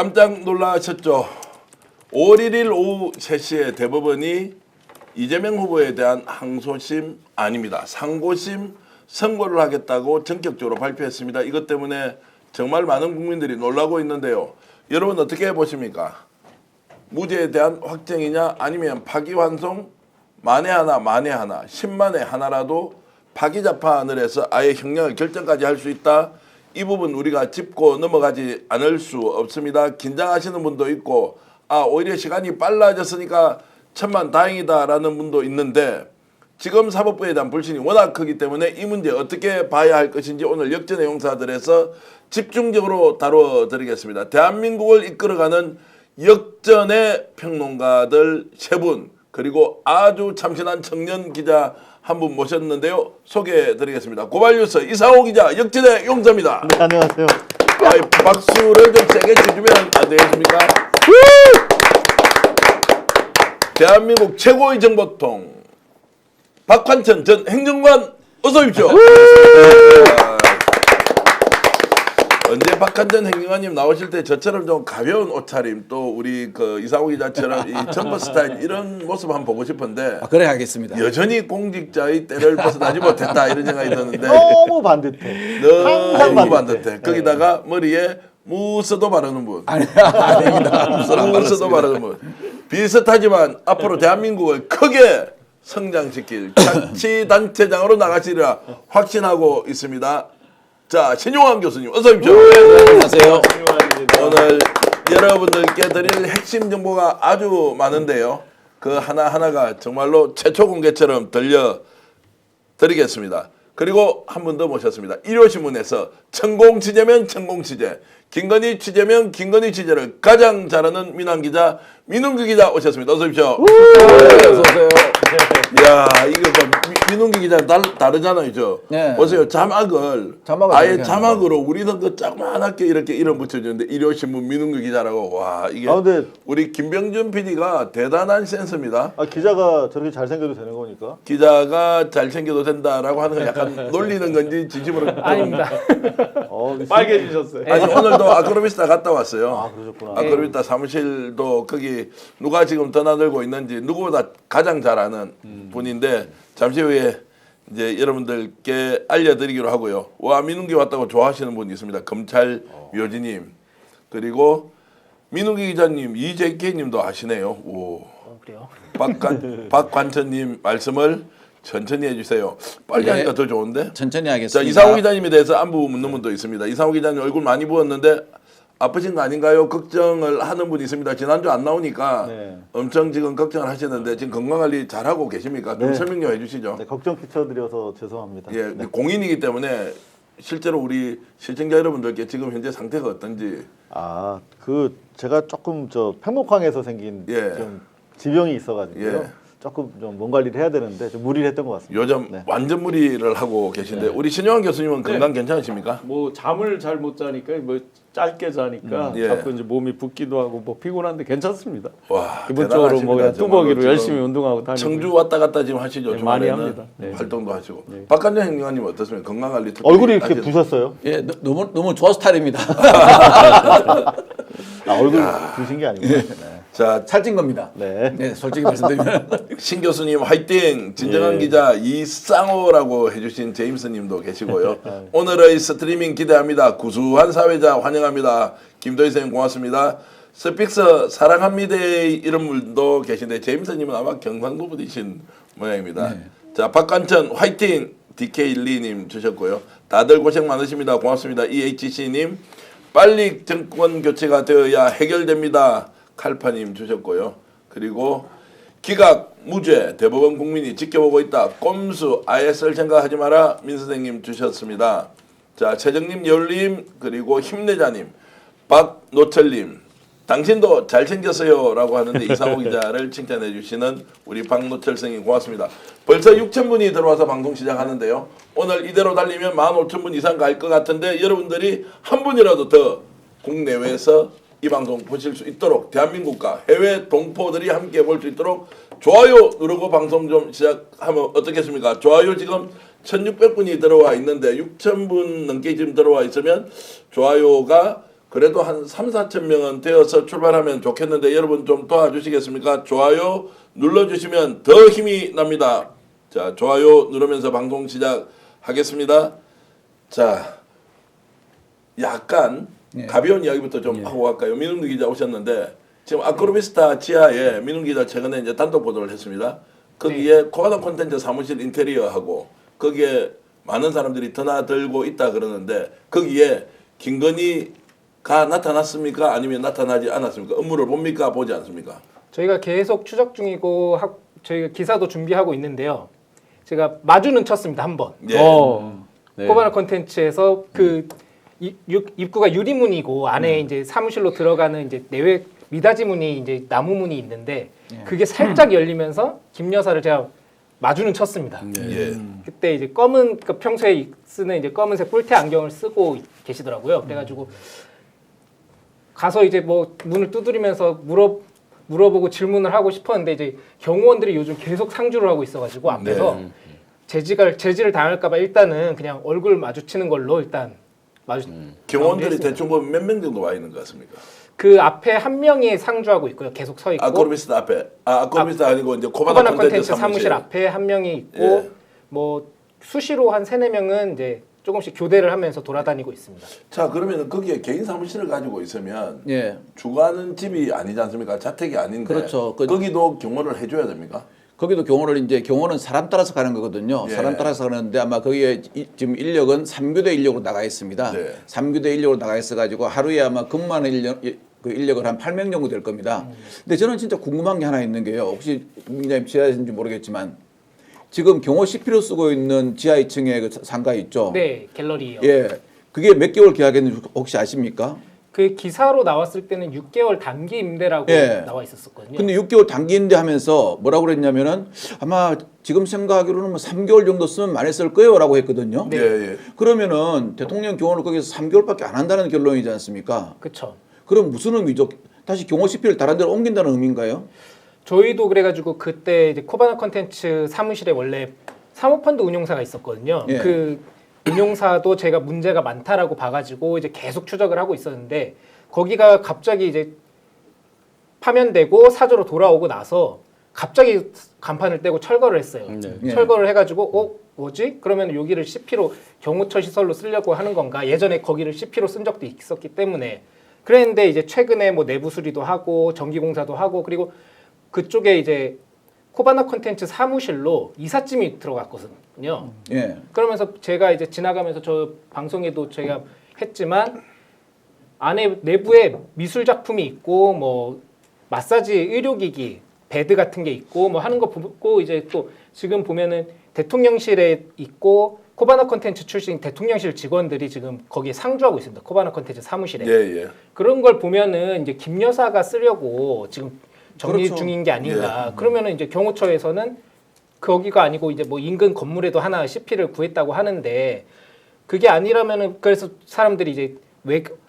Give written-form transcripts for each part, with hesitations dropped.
깜짝 놀라셨죠? 5월 1일 오후 3시에 대법원이 이재명 후보에 대한 항소심 아닙니다. 상고심 선고를 하겠다고 전격적으로 발표했습니다. 이것 때문에 정말 많은 국민들이 놀라고 있는데요. 여러분 어떻게 보십니까? 무죄에 대한 확정이냐 아니면 파기환송 만에 하나 10만에 하나라도 파기자판을 해서 아예 형량을 결정까지 할 수 있다. 이 부분 우리가 짚고 넘어가지 않을 수 없습니다. 긴장하시는 분도 있고 오히려 시간이 빨라졌으니까 천만다행이다라는 분도 있는데 지금 사법부에 대한 불신이 워낙 크기 때문에 이 문제 어떻게 봐야 할 것인지 오늘 역전의 용사들에서 집중적으로 다뤄드리겠습니다. 대한민국을 이끌어가는 역전의 평론가들 3분 그리고 아주 참신한 청년 기자 한 분 모셨는데요. 소개해드리겠습니다. 고발뉴스 이상호 기자 역전의 용사입니다. 네, 안녕하세요. 박수를 좀 세게 쳐주면 안 되겠습니까? 대한민국 최고의 정보통 박환천 전 행정관 어서 오십시오. 언제 박환천 행정관님 나오실 때 저처럼 좀 가벼운 옷차림 또 우리 그 이상호 기자처럼 이 점퍼 스타일 이런 모습 한번 보고 싶은데 그래 하겠습니다. 여전히 공직자의 때를 벗어나지 못했다 이런 생각이 드는데 너무 반듯해. 항상 너무 반듯해. 반듯해. 거기다가 머리에 무스도 바르는 분. 아닙니다. 무스도 바르는 분. 비슷하지만 앞으로 대한민국을 크게 성장시킬 자치단체장으로 나가시리라 확신하고 있습니다. 자, 신용환 교수님 어서 오십시오. 안녕하세요. 오늘 여러분들께 드릴 핵심 정보가 아주 많은데요. 그 하나하나가 정말로 최초 공개처럼 들려드리겠습니다. 그리고 한 분 더 모셨습니다. 일요신문에서 천공 취재면 천공 취재, 김건희 취재면 김건희 취재를 가장 잘하는 민환 기자, 민웅기 기자 오셨습니다. 어서 오십시오. 어서 오세요. 야, 이거 뭐 민웅기 기자는 다르잖아요, 저. 네. 보세요, 자막을 다르게 아예 자막으로 우리는 그 조그만하게 이렇게 이름 붙여주는데 일요신문 민웅기 기자라고 와 이게 근데 우리 김병준 PD가 대단한 센스입니다. 기자가 저렇게 잘생겨도 되는 거니까? 기자가 잘생겨도 된다라고 하는 건 약간 놀리는 건지 진심으로 아닙니다. 빨개지셨어요. 아니 오늘도 아크로비스타 갔다 왔어요. 그러셨구나. 아크로비스타 사무실도 거기 누가 지금 드나들고 있는지 누구보다 가장 잘 아는 분인데 잠시 후에 이제 여러분들께 알려드리기로 하고요. 와 민웅기 왔다고 좋아하시는 분이 있습니다. 검찰 묘지님 그리고 민웅기 기자님 이재케님도 아시네요. 오. 그래요? 박관천님 말씀을 천천히 해주세요. 빨리 예. 하니까 더 좋은데? 천천히 자, 하겠습니다. 이상호 기자님에 대해서 안부 묻는 분도 있습니다. 이상호 기자님 얼굴 많이 부었는데 아프신 거 아닌가요? 걱정을 하는 분이 있습니다. 지난주 안 나오니까 네. 엄청 지금 걱정을 하시는데 지금 건강관리 잘하고 계십니까? 좀 네. 설명 좀 해주시죠. 네, 걱정 끼쳐드려서 죄송합니다. 예, 공인이기 때문에 실제로 우리 시청자 여러분들께 지금 현재 상태가 어떤지. 제가 조금 팽목항에서 생긴 예. 좀 지병이 있어가지고요. 예. 조금 좀 몸 관리를 해야 되는데 좀 무리를 했던 것 같습니다. 요즘 네. 완전 무리를 하고 계신데 우리 신용환 교수님은 건강 괜찮으십니까? 뭐 잠을 잘 못 자니까 뭐 짧게 자니까 예. 자꾸 이제 몸이 붓기도 하고 뭐 피곤한데 괜찮습니다. 와, 기본적으로 뭐 그냥 대단하십니다. 뚜벅이로 정말로 열심히 지금 운동하고 다니고. 청주 왔다 갔다 지금 하시죠. 네, 많이 주말에는 합니다. 네. 활동도 하시고. 박관장 행정관님 어떻습니까? 건강 관리 특별히 얼굴이 이렇게 하시는- 부셨어요? 예, 너무 좋아 스타일입니다. 얼굴 부신 게 아니고요. 네. 자, 살찐 겁니다. 네. 네, 솔직히 말씀드리면 신 교수님 화이팅! 진정한 예. 기자 이쌍호라고 해주신 제임스님도 계시고요. 오늘의 스트리밍 기대합니다. 구수한 사회자 환영합니다. 김도희 선생님 고맙습니다. 스픽스 사랑합니다의 이런 분도 계신데 제임스님은 아마 경상도 분이신 모양입니다. 자, 박관천 화이팅! DK12님 주셨고요. 다들 고생 많으십니다. 고맙습니다. EHC님 빨리 정권 교체가 되어야 해결됩니다. 칼파님 주셨고요. 그리고 기각 무죄 대법원 국민이 지켜보고 있다. 꼼수 아예 쓸 생각하지 마라. 민 선생님 주셨습니다. 자, 최정님 열님 그리고 힘내자님 박노철님 당신도 잘생겼어요 라고 하는데 이상호 기자를 칭찬해 주시는 우리 박노철 선생님 고맙습니다. 벌써 6,000분이 들어와서 방송 시작하는데요. 오늘 이대로 달리면 15,000분 이상 갈 것 같은데 여러분들이 한 분이라도 더 국내외에서 이 방송 보실 수 있도록 대한민국과 해외 동포들이 함께 볼 수 있도록 좋아요 누르고 방송 좀 시작하면 어떻겠습니까? 좋아요 지금 1,600분이 들어와 있는데 6,000분 넘게 지금 들어와 있으면 좋아요가 그래도 한 3, 4천 명은 되어서 출발하면 좋겠는데 여러분 좀 도와주시겠습니까? 좋아요 눌러주시면 더 힘이 납니다. 자, 좋아요 누르면서 방송 시작하겠습니다. 자, 약간 가벼운 이야기부터 좀 하고 갈까요? 민웅기 기자 오셨는데 지금 아크로비스타 지하에 민웅기 기자 최근에 이제 단독 보도를 했습니다. 거기에 코바나 콘텐츠 사무실 인테리어하고 거기에 많은 사람들이 드나들고 있다 그러는데 거기에 김건희가 나타났습니까? 아니면 나타나지 않았습니까? 업무를 봅니까? 보지 않습니까? 저희가 계속 추적 중이고 저희가 기사도 준비하고 있는데요. 제가 마주는 쳤습니다 한 번. 예. 네. 코바나 콘텐츠에서 그 입구가 유리문이고 안에 이제 사무실로 들어가는 이제 내외 미닫이 문이 이제 나무 문이 있는데 그게 살짝 열리면서 김 여사를 제가 마주는 쳤습니다. 예. 그때 이제 검은 그 평소에 쓰는 이제 검은색 뿔테 안경을 쓰고 계시더라고요. 그래가지고 가서 이제 뭐 문을 두드리면서 물어보고 질문을 하고 싶었는데 이제 경호원들이 요즘 계속 상주를 하고 있어가지고 앞에서 제지를 당할까봐 일단은 그냥 얼굴 마주치는 걸로 일단 경호원들이 마무리했습니다. 대충 보면 몇 명 정도 와 있는 것 같습니까? 그 앞에 한 명이 상주하고 있고요. 계속 서 있고. 아크로비스타 앞에. 아크로비스타 아니고 이제 코바나 코바나 콘텐츠 콘텐츠 사무실 앞에 한 명이 있고 예. 뭐 수시로 한 3-4명은 이제 조금씩 교대를 하면서 돌아다니고 있습니다. 자, 그러면 거기에 개인 사무실을 가지고 있으면 예. 주거하는 집이 아니지 않습니까? 자택이 아닌데 그렇죠. 거기도 경호를 해줘야 됩니까? 거기도 경호는 사람 따라서 가는 거거든요. 예. 사람 따라서 가는데 아마 거기에 지금 인력은 3교대 인력으로 나가 있습니다. 네. 3교대 인력으로 나가 있어 가지고 하루에 아마 근무하는 인력을 한 8명 정도 될 겁니다. 근데 저는 진짜 궁금한 게 하나 있는 게요. 혹시 국민장님 지하에서인지 모르겠지만 지금 경호 CP로 쓰고 있는 지하 2층에 그 상가 있죠. 네, 갤러리요. 예. 그게 몇 개월 계약했는지 혹시 아십니까? 그 기사로 나왔을 때는 6개월 단기 임대라고 예. 나와 있었거든요. 근데 6개월 단기 임대 하면서 뭐라고 그랬냐면은 아마 지금 생각하기로는 뭐 3개월 정도 쓰면 많이 쓸 거예요라고 했거든요. 네. 예, 예. 그러면은 대통령 경호를 거기서 3개월밖에 안 한다는 결론이지 않습니까? 그렇죠. 그럼 무슨 의미죠? 다시 경호 CP를 다른 데로 옮긴다는 의미인가요? 저희도 그래가지고 그때 이제 코바나 콘텐츠 사무실에 원래 사모펀드 운용사가 있었거든요. 예. 그 운용사도 제가 문제가 많다라고 봐가지고 이제 계속 추적을 하고 있었는데 거기가 갑자기 이제 파면되고 사저로 돌아오고 나서 갑자기 간판을 떼고 철거를 했어요. 예. 철거를 해가지고 뭐지? 그러면 여기를 CP로 경호처 시설로 쓰려고 하는 건가? 예전에 거기를 CP로 쓴 적도 있었기 때문에 그랬는데 이제 최근에 뭐 내부 수리도 하고 전기공사도 하고 그리고 그쪽에 이제 코바나 콘텐츠 사무실로 이삿짐이 들어갔거든요. 예. 그러면서 제가 이제 지나가면서 저 방송에도 제가 했지만 안에 내부에 미술 작품이 있고 뭐 마사지 의료기기 베드 같은 게 있고 뭐 하는 거 보고 이제 또 지금 보면은 대통령실에 있고 코바나 콘텐츠 출신 대통령실 직원들이 지금 거기에 상주하고 있습니다. 코바나 콘텐츠 사무실에. 예, 예. 그런 걸 보면은 이제 김 여사가 쓰려고 지금 정리 그렇죠. 중인 게 아닌가. 그러면은 이제 경호처에서는 거기가 아니고 이제 뭐 인근 건물에도 하나 CP를 구했다고 하는데 그게 아니라면은 그래서 사람들이 이제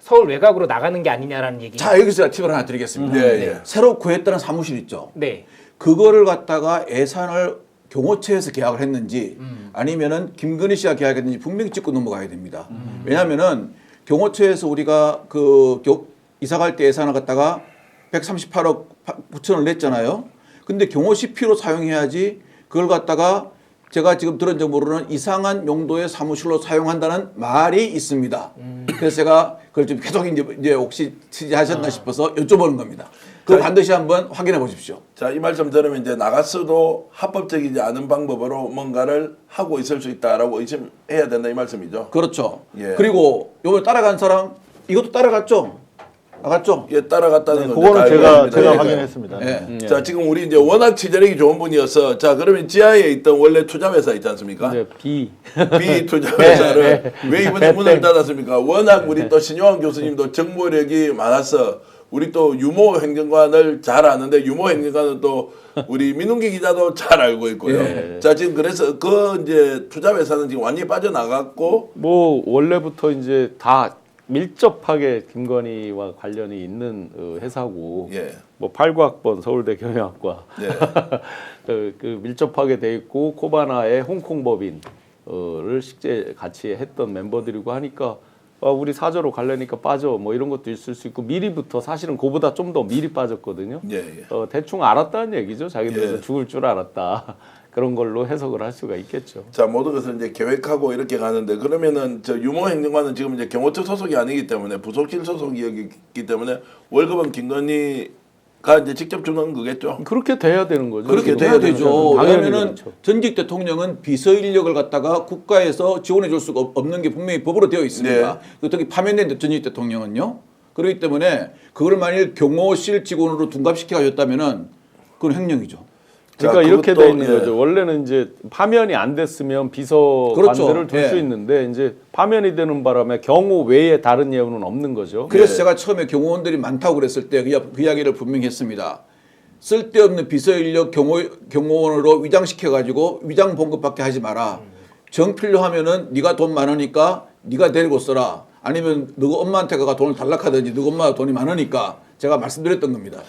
서울 외곽으로 나가는 게 아니냐라는 얘기. 자, 여기서 제가 팁을 하나 드리겠습니다. 예, 예. 새로 구했다는 사무실 있죠. 네. 그거를 갖다가 예산을 경호처에서 계약을 했는지 아니면은 김건희 씨가 계약했는지 분명히 짚고 넘어가야 됩니다. 왜냐하면은 경호처에서 우리가 그 이사 갈 때 예산을 갖다가 138억 9천을 냈잖아요. 근데 경호 CP로 사용해야지 그걸 갖다가 제가 지금 들은 정보로는 이상한 용도의 사무실로 사용한다는 말이 있습니다. 그래서 제가 그걸 좀 계속 이제 혹시 취재하셨나 싶어서 여쭤보는 겁니다. 그거 반드시 한번 확인해 보십시오. 자, 이 말씀 들으면 이제 나갔어도 합법적이지 않은 방법으로 뭔가를 하고 있을 수 있다라고 의심해야 된다 이 말씀이죠. 그렇죠. 예. 그리고 요번에 따라간 사람 이것도 따라갔죠? 나갔죠? 예, 따라갔다는 네, 건데 그거는 다 제가 알고 있습니다. 예. 확인했습니다. 예. 자, 지금 우리 이제 워낙 취재력이 좋은 분이어서 자, 그러면 지하에 있던 원래 투자회사 있지 않습니까? 이제 B B 투자회사를 왜 이번에 문을 닫았습니까? 워낙 우리 또 신용환 교수님도 정보력이 많아서 우리 또 유모 행정관을 잘 아는데 유모 행정관은 또 우리 민웅기 기자도 잘 알고 있고요. 예. 자, 지금 그래서 그 이제 투자회사는 지금 완전히 빠져나갔고 뭐 원래부터 이제 다 밀접하게 김건희와 관련이 있는 회사고 예. 뭐 89학번 서울대 경영학과 예. 그 밀접하게 돼 있고 코바나의 홍콩 법인을 실제 같이 했던 멤버들이고 하니까 우리 사저로 가려니까 빠져 뭐 이런 것도 있을 수 있고 미리부터 사실은 그보다 좀 더 미리 빠졌거든요. 예, 예. 대충 알았다는 얘기죠. 자기들도 예. 죽을 줄 알았다. 그런 걸로 해석을 할 수가 있겠죠. 자, 모든 것을 이제 계획하고 이렇게 가는데 그러면은 저 유모 행정관은 지금 이제 경호처 소속이 아니기 때문에 부속실 소속이기 때문에 월급은 김건희가 이제 직접 주는 거겠죠. 그렇게 돼야 되는 거죠. 그렇게 그렇게 돼야 돼야 되죠. 당연히 왜냐하면 그렇죠. 전직 대통령은 비서 인력을 갖다가 국가에서 지원해 줄 수가 없는 게 분명히 법으로 되어 있습니다. 특히 파면된 전직 대통령은요. 그렇기 때문에 그걸 만일 경호실 직원으로 둔갑시켜 가졌다면은 그건 횡령이죠. 그러니까 자, 이렇게 그것도, 돼 있는 예. 거죠. 원래는 이제 파면이 안 됐으면 비서관들을 그렇죠. 둘 수 예. 있는데 이제 파면이 되는 바람에 경호 외에 다른 예우는 없는 거죠. 그래서 제가 처음에 경호원들이 많다고 그랬을 때 그 이야기를 분명히 했습니다. 쓸데없는 비서 인력 경호원으로 위장시켜 가지고 위장 봉급밖에 하지 마라. 정 필요하면은 네가 돈 많으니까 네가 데리고 써라. 아니면 너가 엄마한테 가가 돈을 달라카든지 너가 엄마가 돈이 많으니까 제가 말씀드렸던 겁니다.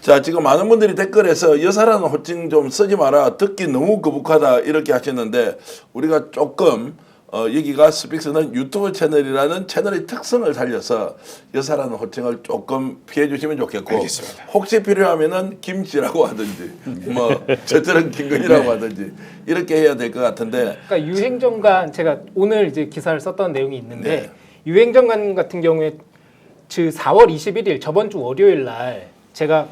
자, 지금 많은 분들이 댓글에서 여사라는 호칭 좀 쓰지 마라. 듣기 너무 거북하다 이렇게 하시는데 우리가 조금 여기가 스픽스는 유튜브 채널이라는 채널의 특성을 살려서 여사라는 호칭을 조금 피해 주시면 좋겠고 알겠습니다. 혹시 필요하면은 김씨라고 하든지 뭐 저처럼 김건희라고 하든지 이렇게 해야 될 것 같은데 그러니까 유행정관 제가 오늘 이제 기사를 썼던 내용이 있는데 네. 유행정관 같은 경우에 4월 21일 저번 주 월요일 날 제가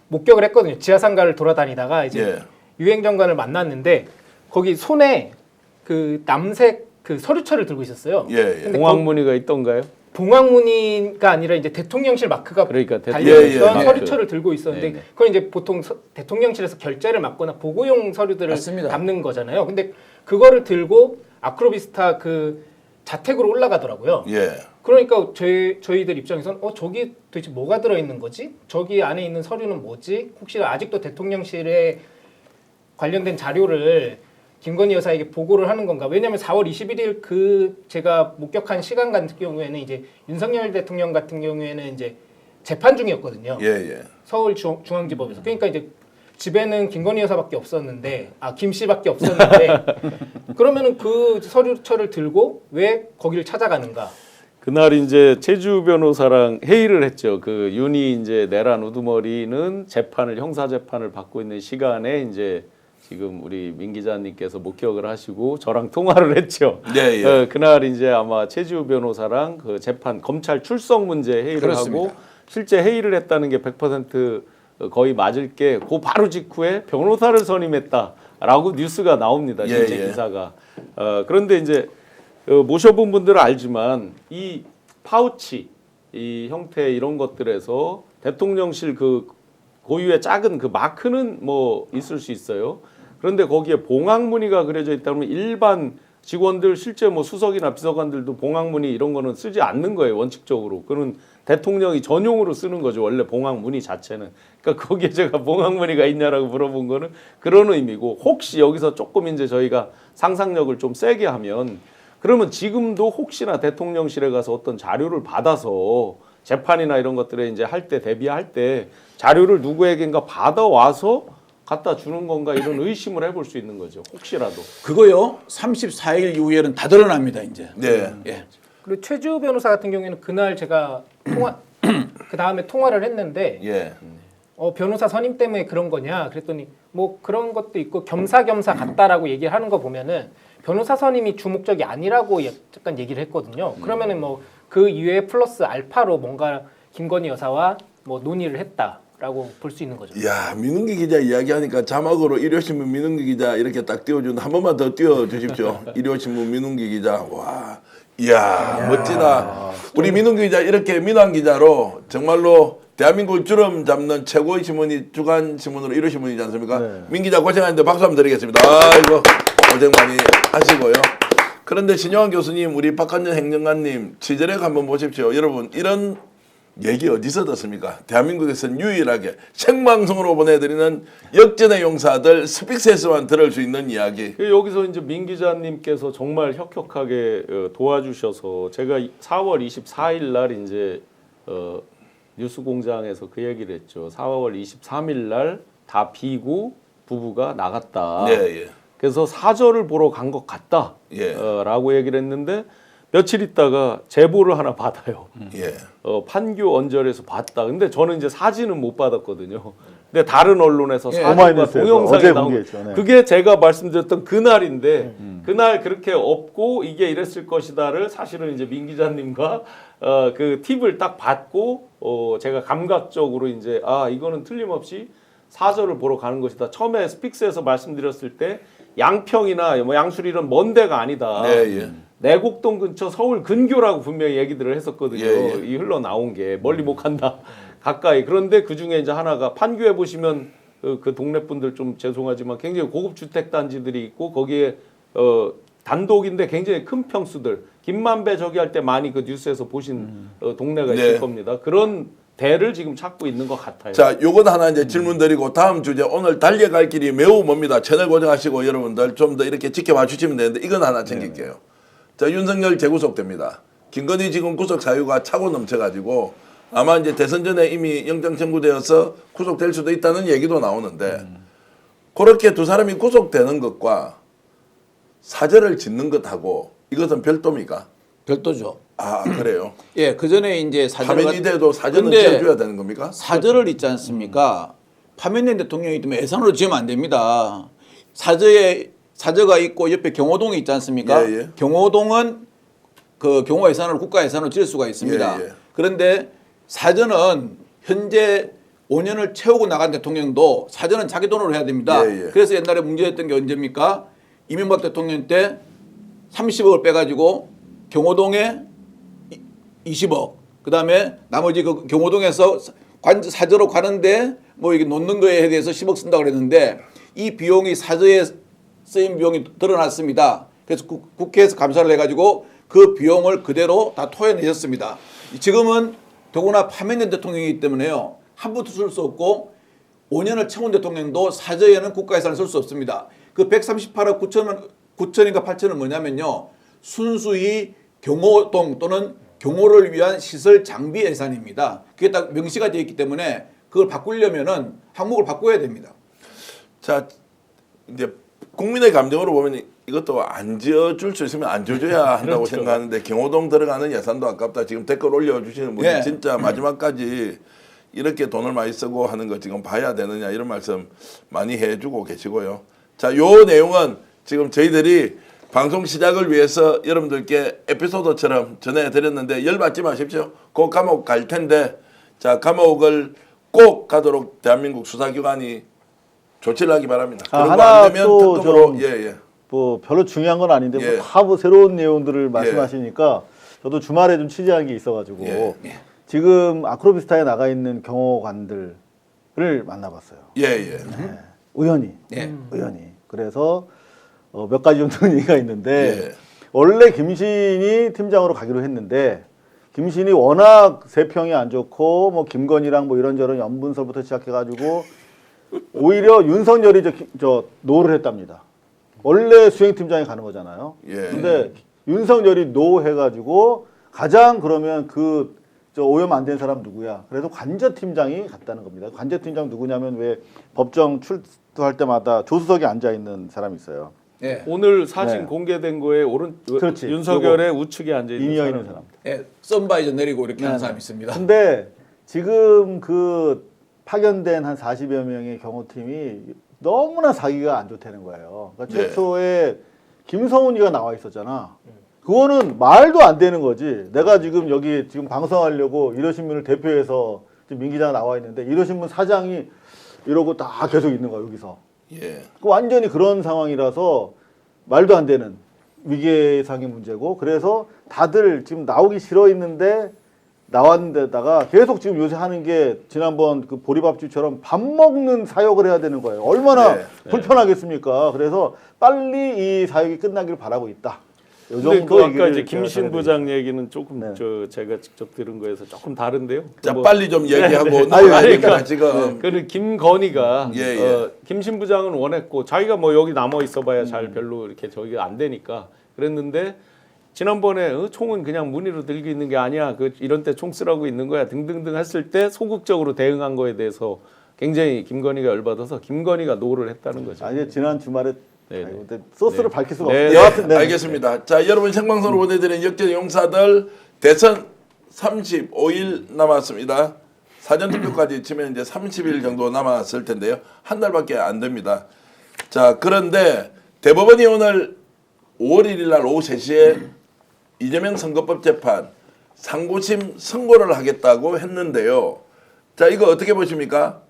목격을 했거든요. 지하상가를 돌아다니다가 이제 예. 유행정관을 만났는데 거기 손에 그 남색 그 서류철을 들고 있었어요. 예, 예. 근데 봉황무늬가 있던가요? 봉황무늬가 아니라 이제 대통령실 마크가 그러니까 달려있던 예, 예. 서류철을 들고 있었는데 네네. 그건 이제 보통 대통령실에서 결제를 맡거나 보고용 서류들을 맞습니다. 담는 거잖아요. 근데 그거를 들고 아크로비스타 그 자택으로 올라가더라고요. 예. 그러니까 저희들 입장에서는 저기 도대체 뭐가 들어있는 거지? 저기 안에 있는 서류는 뭐지? 혹시 아직도 대통령실에 관련된 자료를 김건희 여사에게 보고를 하는 건가? 왜냐하면 4월 21일 그 제가 목격한 시간 같은 경우에는 이제 윤석열 대통령 같은 경우에는 이제 재판 중이었거든요. 예, 예. 서울 중앙지법에서. 그러니까 이제 집에는 김건희 여사밖에 없었는데, 김 씨밖에 없었는데, 그러면은 그 서류철을 들고 왜 거기를 찾아가는가? 그날 이제 최주 변호사랑 회의를 했죠. 그 윤희 이제 내란 우두머리는 형사 재판을 받고 있는 시간에 이제 지금 우리 민 기자님께서 목격을 하시고 저랑 통화를 했죠. 네, 예. 그날 이제 아마 최주 변호사랑 그 재판 검찰 출석 문제 회의를 그렇습니다. 하고 실제 회의를 했다는 게 100% 거의 맞을 게 그 바로 직후에 변호사를 선임했다라고 뉴스가 나옵니다. 실제 예, 예. 기사가. 그런데 이제 모셔본 분들은 알지만 이 파우치 이 형태 이런 것들에서 대통령실 그 고유의 작은 그 마크는 뭐 있을 수 있어요. 그런데 거기에 봉황무늬가 그려져 있다면 일반 직원들 실제 뭐 수석이나 비서관들도 봉황무늬 이런 거는 쓰지 않는 거예요. 원칙적으로. 그는 대통령이 전용으로 쓰는 거죠. 원래 봉황무늬 자체는. 그러니까 거기에 제가 봉황무늬가 있냐라고 물어본 거는 그런 의미고 혹시 여기서 조금 이제 저희가 상상력을 좀 세게 하면 그러면 지금도 혹시나 대통령실에 가서 어떤 자료를 받아서 재판이나 이런 것들에 이제 할 때 대비할 때 자료를 누구에겐가 받아와서 갖다 주는 건가 이런 의심을 해볼 수 있는 거죠. 혹시라도. 그거요. 34일 이후에는 다 드러납니다. 이제. 네. 예. 그리고 최주 변호사 같은 경우에는 그날 제가 그 다음에 통화를 했는데 예. 변호사 선임 때문에 그런 거냐 그랬더니 뭐 그런 것도 있고 겸사겸사 같다라고 얘기를 하는 거 보면은 변호사 선임이 주목적이 아니라고 약간 얘기를 했거든요. 그러면은 뭐 그 이외에 플러스 알파로 뭔가 김건희 여사와 뭐 논의를 했다라고 볼 수 있는 거죠. 야, 민은기 기자 이야기하니까 자막으로 일요신문 민은기 기자 이렇게 딱 띄워준 한 번만 더 띄워주십시오. 일요신문 민은기 기자. 와, 이야, 멋지다. 우리 민은기 기자 이렇게 민한 기자로 정말로 대한민국을 주름 잡는 최고의 신문이 주간 신문으로 일요신문이지 않습니까? 네. 민 기자 고생하는데 박수 한번 드리겠습니다. 아이고 고생 많이 하시고요. 그런데 신영환 교수님, 우리 박한년 행정관님 취재력 한번 보십시오. 여러분 이런 얘기 어디서 듣습니까? 대한민국에서는 유일하게 생방송으로 보내드리는 역전의 용사들 스픽스에서만 들을 수 있는 이야기. 여기서 이제 민 기자님께서 정말 혁혁하게 도와주셔서 제가 4월 24일 날 이제 뉴스공장에서 그 얘기를 했죠. 4월 23일 날 다 비고 부부가 나갔다. 네, 예. 그래서 사저를 보러 간 것 같다. 예. 라고 얘기를 했는데 며칠 있다가 제보를 하나 받아요. 예. 판교 언저리에서 봤다. 근데 저는 이제 사진은 못 받았거든요. 근데 다른 언론에서 예. 사진과 오마이뉴스에서 동영상이 어제 나온 공개했죠. 네. 그게 제가 말씀드렸던 그날인데 그날 그렇게 없고 이게 이랬을 것이다를 사실은 이제 민 기자님과 그 팁을 딱 받고 제가 감각적으로 이제 이거는 틀림없이 사저를 보러 가는 것이다. 처음에 스픽스에서 말씀드렸을 때 양평이나 뭐 양수리 이런 먼 데가 아니다. 네, 예. 내곡동 근처 서울 근교라고 분명히 얘기들을 했었거든요. 예, 예. 이 흘러나온 게 멀리 못 간다. 가까이. 그런데 그 중에 이제 하나가 판교에 보시면 그 동네 분들 좀 죄송하지만 굉장히 고급 주택 단지들이 있고 거기에 단독인데 굉장히 큰 평수들. 김만배 저기 할 때 많이 그 뉴스에서 보신 동네가 있을 네. 겁니다. 그런 대를 지금 찾고 있는 것 같아요. 자, 요건 하나 이제 질문 드리고 다음 주제 오늘 달려갈 길이 매우 멉니다. 채널 고정하시고 여러분들 좀 더 이렇게 지켜봐 주시면 되는데 이건 하나 챙길게요. 자, 윤석열 재구속됩니다. 김건희 지금 구속 사유가 차고 넘쳐가지고 아마 이제 대선 전에 이미 영장 청구되어서 구속될 수도 있다는 얘기도 나오는데 그렇게 두 사람이 구속되는 것과 사죄를 짓는 것하고 이것은 별도입니까? 별도죠. 아, 그래요. 예, 그 전에 이제 파면이 돼도 사죄는 근데 지어줘야 되는 겁니까? 사저를 있지 않습니까? 파면된 대통령이기 때문에 예산으로 지으면 안 됩니다. 사저가 있고 옆에 경호동이 있지 않습니까? 예, 예. 경호동은 그 경호 예산으로 국가 예산으로 지을 수가 있습니다. 예, 예. 그런데 사저는 현재 5년을 채우고 나간 대통령도 사저는 자기 돈으로 해야 됩니다. 예, 예. 그래서 옛날에 문제였던 게 언제입니까? 이명박 대통령 때 30억을 빼가지고 경호동에 20억. 그다음에 나머지 그 경호동에서 사저로 가는데 뭐 이게 놓는 거에 대해서 10억 쓴다고 그랬는데 이 비용이 사저에 쓰인 비용이 드러났습니다. 그래서 국회에서 감사를 해가지고 그 비용을 그대로 다 토해내셨습니다. 지금은 더구나 파면된 대통령이기 때문에요. 한 푼도 쓸 수 없고 5년을 채운 대통령도 사저에는 국가 예산을 쓸 수 없습니다. 그 138억 9천인가 8천은 뭐냐면요. 순수히 경호동 또는 경호를 위한 시설 장비 예산입니다. 그게 딱 명시가 되어 있기 때문에 그걸 바꾸려면은 항목을 바꿔야 됩니다. 자, 이제 국민의 감정으로 보면 이것도 안 지어줄 수 있으면 안 지어줘야 한다고 그렇죠. 생각하는데 경호동 들어가는 예산도 아깝다. 지금 댓글 올려주시는 분이 예. 진짜 마지막까지 이렇게 돈을 많이 쓰고 하는 거 지금 봐야 되느냐 이런 말씀 많이 해주고 계시고요. 자, 요 내용은 지금 저희들이 방송 시작을 위해서 여러분들께 에피소드처럼 전해드렸는데 열받지 마십시오. 곧 감옥 갈 텐데 자, 감옥을 꼭 가도록 대한민국 수사기관이 조치를 하기 바랍니다. 그리고 하나 안 되면 또 특검으로 좀 예. 뭐 별로 중요한 건 아닌데 예. 뭐 새로운 내용들을 말씀하시니까 저도 주말에 좀 취재한 게 있어가지고 예. 지금 아크로비스타에 나가 있는 경호관들을 만나봤어요. 예. 네. 의원이. 네. 의원이. 그래서 몇 가지 정도 얘기가 있는데 예. 원래 김신이 팀장으로 가기로 했는데 김신이 워낙 세평이 안 좋고 뭐 김건희랑 뭐 이런저런 연분설부터 시작해가지고 오히려 윤석열이 저 노를 했답니다. 원래 수행팀장이 가는 거잖아요. 예. 근데 윤석열이 노 해가지고 가장 그러면 저 오염 안 된 사람 누구야? 그래서 관저팀장이 갔다는 겁니다. 관저팀장 누구냐면 왜 법정 출두할 때마다 조수석에 앉아 있는 사람이 있어요. 예. 오늘 사진 네. 공개된 거에 그렇지. 윤석열의 우측에 앉아 있는 인이어 사람. 있는 사람. 예. 썬바이저 내리고 이렇게 하는 네. 사람이 있습니다. 근데 지금 그 파견된 한 40여 명의 경호팀이 너무나 사기가 안 좋다는 거예요. 그러니까 네. 최초에 김성훈이가 나와 있었잖아. 그거는 말도 안 되는 거지. 내가 지금 여기 지금 방송하려고 일요신문을 대표해서 지금 민 기자가 나와 있는데 일요신문 사장이 이러고 다 계속 있는 거야 여기서. 예. 그 완전히 그런 상황이라서 말도 안 되는 위계상의 문제고 그래서 다들 지금 나오기 싫어 있는데 나왔는데다가 계속 지금 요새 하는 게 지난번 그 보리밥집처럼 밥 먹는 사역을 해야 되는 거예요. 얼마나 네. 불편하겠습니까? 그래서 빨리 이 사역이 끝나길 바라고 있다. 요 근데 정도 그 아까 얘기를 이제 제가 김신 전해드리겠습니다. 부장 얘기는 조금 네. 제가 직접 들은 거에서 조금 다른데요. 자, 뭐- 빨리 좀 얘기하고 아니, 넘어가니까 그러니까 지금 그는 김건희가 예. 김신 부장은 원했고 자기가 뭐 여기 남아 있어봐야 잘 별로 이렇게 저기가 안 되니까 그랬는데 지난번에 총은 그냥 무늬로 들고 있는 게 아니야. 이런 때 총 쓰라고 있는 거야. 등등등 했을 때 소극적으로 대응한 거에 대해서 굉장히 김건희가 열받아서 김건희가 노를 했다는 거죠. 아니 지난 주말에 네. 아이고, 근데 소스를 밝힐 수가 네. 없어요. 여하튼 네. 알겠습니다. 자, 여러분 생방송으로 보내드린 역전 용사들 대선 35일 남았습니다. 사전투표까지 치면 이제 30일 정도 남았을 텐데요. 한 달밖에 안 됩니다. 자, 그런데 대법원이 오늘 5월 1일 날 오후 3시에 이재명 선거법 재판 상고심 선고를 하겠다고 했는데요. 자, 이거 어떻게 보십니까?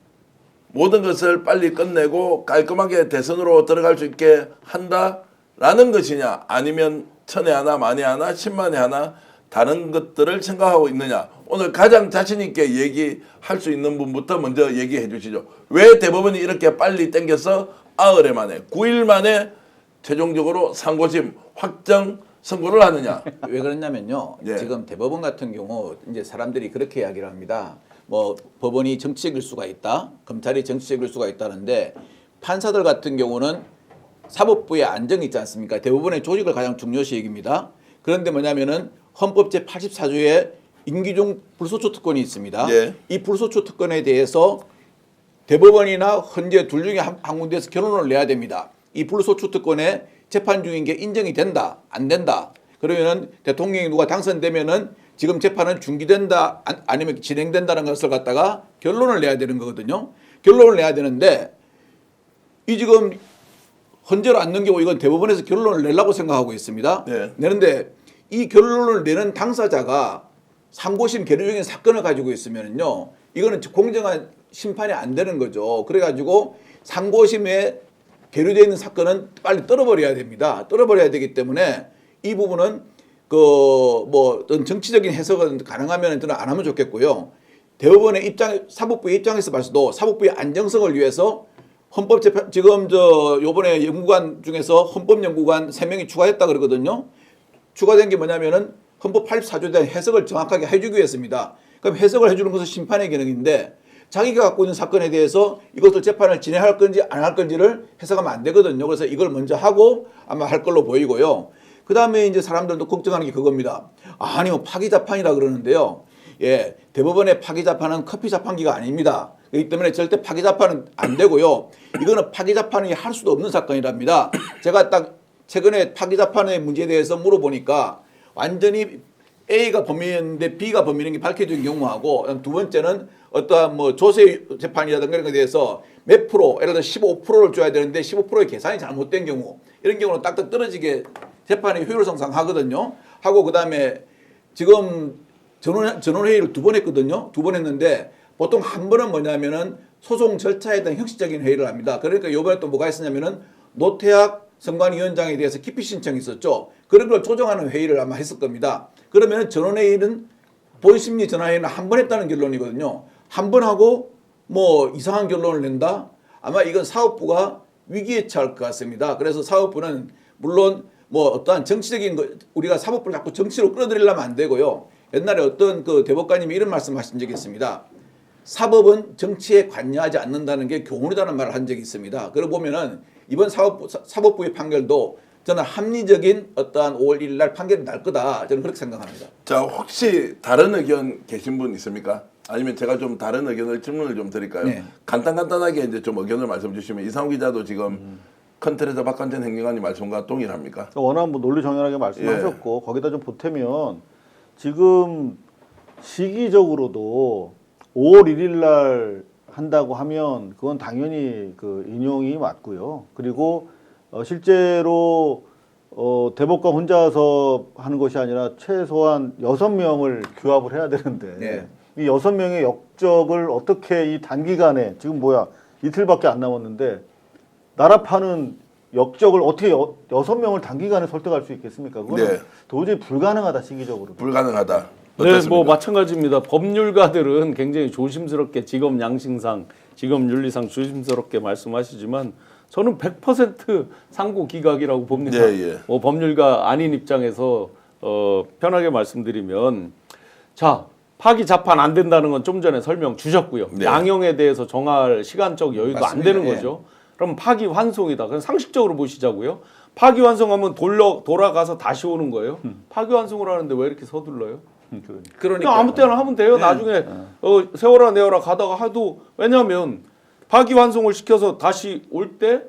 모든 것을 빨리 끝내고 깔끔하게 대선으로 들어갈 수 있게 한다라는 것이냐, 아니면 천에 하나 만에 하나 10만에 하나 다른 것들을 생각하고 있느냐. 오늘 가장 자신 있게 얘기할 수 있는 분부터 먼저 얘기해 주시죠. 왜 대법원이 이렇게 빨리 땡겨서 9일 만에 9일 만에 최종적으로 상고심 확정 선고를 하느냐. 왜 그러냐면요. 예. 지금 대법원 같은 경우 이제 사람들이 그렇게 이야기를 합니다. 뭐 법원이 정치적일 수가 있다, 검찰이 정치적일 수가 있다는데 판사들 같은 경우는 사법부의 안정이 있지 않습니까? 대법원의 조직을 가장 중요시 여깁니다. 그런데 뭐냐면은 헌법 제 84조에 임기 중 불소추 특권이 있습니다. 예. 이 불소추 특권에 대해서 대법원이나 헌재 둘 중에 한 군데에서 결론을 내야 됩니다. 이 불소추 특권에 재판 중인 게 인정이 된다, 안 된다. 그러면은 대통령이 누가 당선되면은 지금 재판은 중지된다, 아니면 진행된다는 것을 갖다가 결론을 내야 되는 거거든요. 결론을 내야 되는데 이 지금 헌재로 안 넘기고 이건 대법원에서 결론을 내려고 생각하고 있습니다. 네. 내는데 이 결론을 내는 당사자가 상고심 계류 중인 사건을 가지고 있으면요, 이거는 공정한 심판이 안 되는 거죠. 그래가지고 상고심에 계류되어 있는 사건은 빨리 떨어버려야 됩니다. 떨어버려야 되기 때문에 이 부분은 뭐 어떤 정치적인 해석은 가능하면 저는 안 하면 좋겠고요. 대법원의 입장, 사법부의 입장에서 봐서도 사법부의 안정성을 위해서 헌법재판 지금 요번에 연구관 중에서 헌법연구관 3명이 추가했다 그러거든요. 추가된 게 뭐냐면은 헌법 84조에 대한 해석을 정확하게 해주기 위해서입니다. 그럼 해석을 해주는 것은 심판의 기능인데 자기가 갖고 있는 사건에 대해서 이것을 재판을 진행할 건지 안 할 건지를 해석하면 안 되거든요. 그래서 이걸 먼저 하고 아마 할 걸로 보이고요. 그 다음에 이제 사람들도 걱정하는 게 그겁니다. 아니, 뭐 파기자판이라 그러는데요. 예, 대법원의 파기자판은 커피 자판기가 아닙니다. 그렇기 때문에 절대 파기자판은 안 되고요. 이거는 파기자판이 할 수도 없는 사건이랍니다. 제가 딱 최근에 파기자판의 문제에 대해서 물어보니까 완전히 A가 범인인데 B가 범인인 게 밝혀진 경우하고, 두 번째는 어떠한 뭐 조세 재판이라든가 이런 것에 대해서 몇 프로, 예를 들어 15%를 줘야 되는데 15%의 계산이 잘못된 경우, 이런 경우는 딱딱 떨어지게 재판의 효율성 상하거든요. 하고 그다음에 지금 전원회의를 2번 했거든요. 2번 했는데 보통 한 번은 뭐냐면은 소송 절차에 대한 형식적인 회의를 합니다. 그러니까 이번에 또 뭐가 있었냐면은 노태학 선관위원장에 대해서 기피 신청이 있었죠. 그런 걸 조정하는 회의를 아마 했을 겁니다. 그러면 전원회의는 본심리 전화회의는 한 번 했다는 결론이거든요. 한 번 하고 뭐 이상한 결론을 낸다? 아마 이건 사법부가 위기에 처할 것 같습니다. 그래서 사법부는 물론 뭐 어떠한 정치적인 거, 우리가 사법부를 자꾸 정치로 끌어들이려면 안 되고요. 옛날에 어떤 그 대법관님이 이런 말씀하신 적이 있습니다. 사법은 정치에 관여하지 않는다는 게 교훈이라는 말을 한 적이 있습니다. 그러고 보면은 이번 사법부의 판결도 저는 합리적인 어떠한 5월 1일 날 판결이 날 거다. 저는 그렇게 생각합니다. 자, 혹시 다른 의견 계신 분 있습니까? 아니면 제가 좀 다른 의견을 질문을 좀 드릴까요? 네. 간단하게 이제 좀 의견을 말씀 주시면 이상우 기자도 지금 컨트레저 박관진 행정관님 말씀과 동일합니까? 워낙 뭐 논리 정연하게 말씀하셨고 거기다 좀 보태면 지금 시기적으로도 5월 1일 날 한다고 하면 그건 당연히 그 인용이 맞고요. 그리고 실제로 대법관 혼자서 하는 것이 아니라 최소한 6명을 규합을 해야 되는데 네. 이 6명의 역적을 어떻게 이 단기간에 지금 뭐야 이틀밖에 안 남았는데 나라 파는 역적을 어떻게 6명을 단기간에 설득할 수 있겠습니까? 그거는 네. 도저히 불가능하다 시기적으로. 불가능하다. 네, 어떻습니까? 뭐 마찬가지입니다. 법률가들은 굉장히 조심스럽게 직업 양심상, 직업 윤리상 조심스럽게 말씀하시지만 저는 100% 상고 기각이라고 봅니다. 예, 예. 뭐 법률가 아닌 입장에서 편하게 말씀드리면 자, 파기 자판 안 된다는 건 좀 전에 설명 주셨고요. 네. 양형에 대해서 정할 시간적 여유도 맞습니다. 안 되는 예. 거죠. 그럼 파기 환송이다. 그럼 상식적으로 보시자고요. 파기 환송하면 돌아가서 다시 오는 거예요. 파기 환송을 하는데 왜 이렇게 서둘러요? 그러니까 그냥 아무 때나 하면 돼요. 네. 나중에 세워라 내어라 가다가 하도 왜냐하면 파기환송을 시켜서 다시 올 때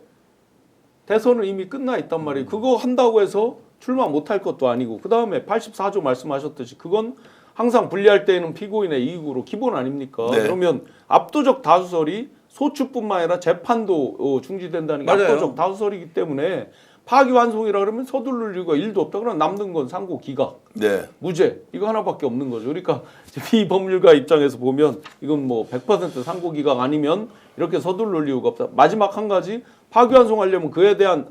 대선은 이미 끝나 있단 말이에요. 그거 한다고 해서 출마 못할 것도 아니고 그 다음에 84조 말씀하셨듯이 그건 항상 분리할 때에는 피고인의 이익으로 기본 아닙니까? 네. 그러면 압도적 다수설이 소추뿐만 아니라 재판도 중지된다는 게 맞아요. 압도적 다수설이기 때문에 파기환송이라 그러면 서두를 이유가 1도 없다. 그럼 남는 건 상고 기각, 네. 무죄 이거 하나밖에 없는 거죠. 그러니까 피법률가 입장에서 보면 이건 뭐 100% 상고 기각 아니면 이렇게 서둘러올 이유가 없다. 마지막 한 가지 파기환송하려면 그에 대한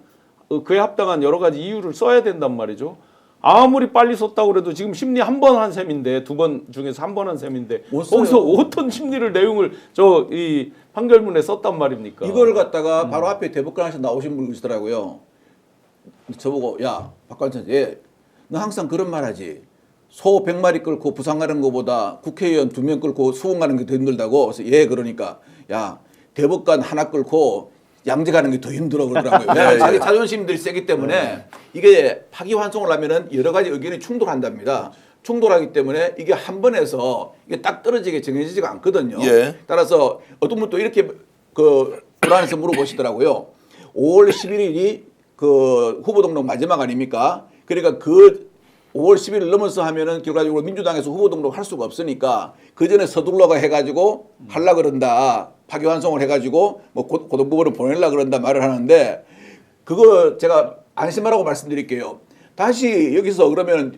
그에 합당한 여러 가지 이유를 써야 된단 말이죠. 아무리 빨리 썼다고 그래도 지금 심리 한 번 한 셈인데 2번 중에서 한 번 한 셈인데 못 써요. 거기서 어떤 심리를 내용을 저 이 판결문에 썼단 말입니까? 이걸 갖다가 바로 앞에 대법관에서 나오신 분 계시더라고요. 저보고 야 박관천 너 항상 그런 말 하지. 소 100마리 끌고 부산 가는 것보다 국회의원 2명 끌고 수원 가는 게 더 힘들다고. 그래서 그러니까 야 대법관 하나 끌고 양재 가는 게 더 힘들어 그러더라고요. 왜냐하면 자기 자존심들이 세기 때문에 이게 파기환송을 하면은 여러 가지 의견이 충돌한답니다. 충돌하기 때문에 이게 한 번에서 이게 딱 떨어지게 정해지지가 않거든요. 예. 따라서 어떤 분도 이렇게 그 불안해서 물어보시더라고요. 5월 11일이 그 후보 등록 마지막 아닙니까? 그러니까 그 5월 10일을 넘어서 하면은 결과적으로 민주당에서 후보 등록 할 수가 없으니까 그 전에 서둘러가 해가지고 하려 그런다. 파기환송을 해가지고 뭐 고등법원을 보내려 그런다 말을 하는데 그거 제가 안심하라고 말씀드릴게요. 다시 여기서 그러면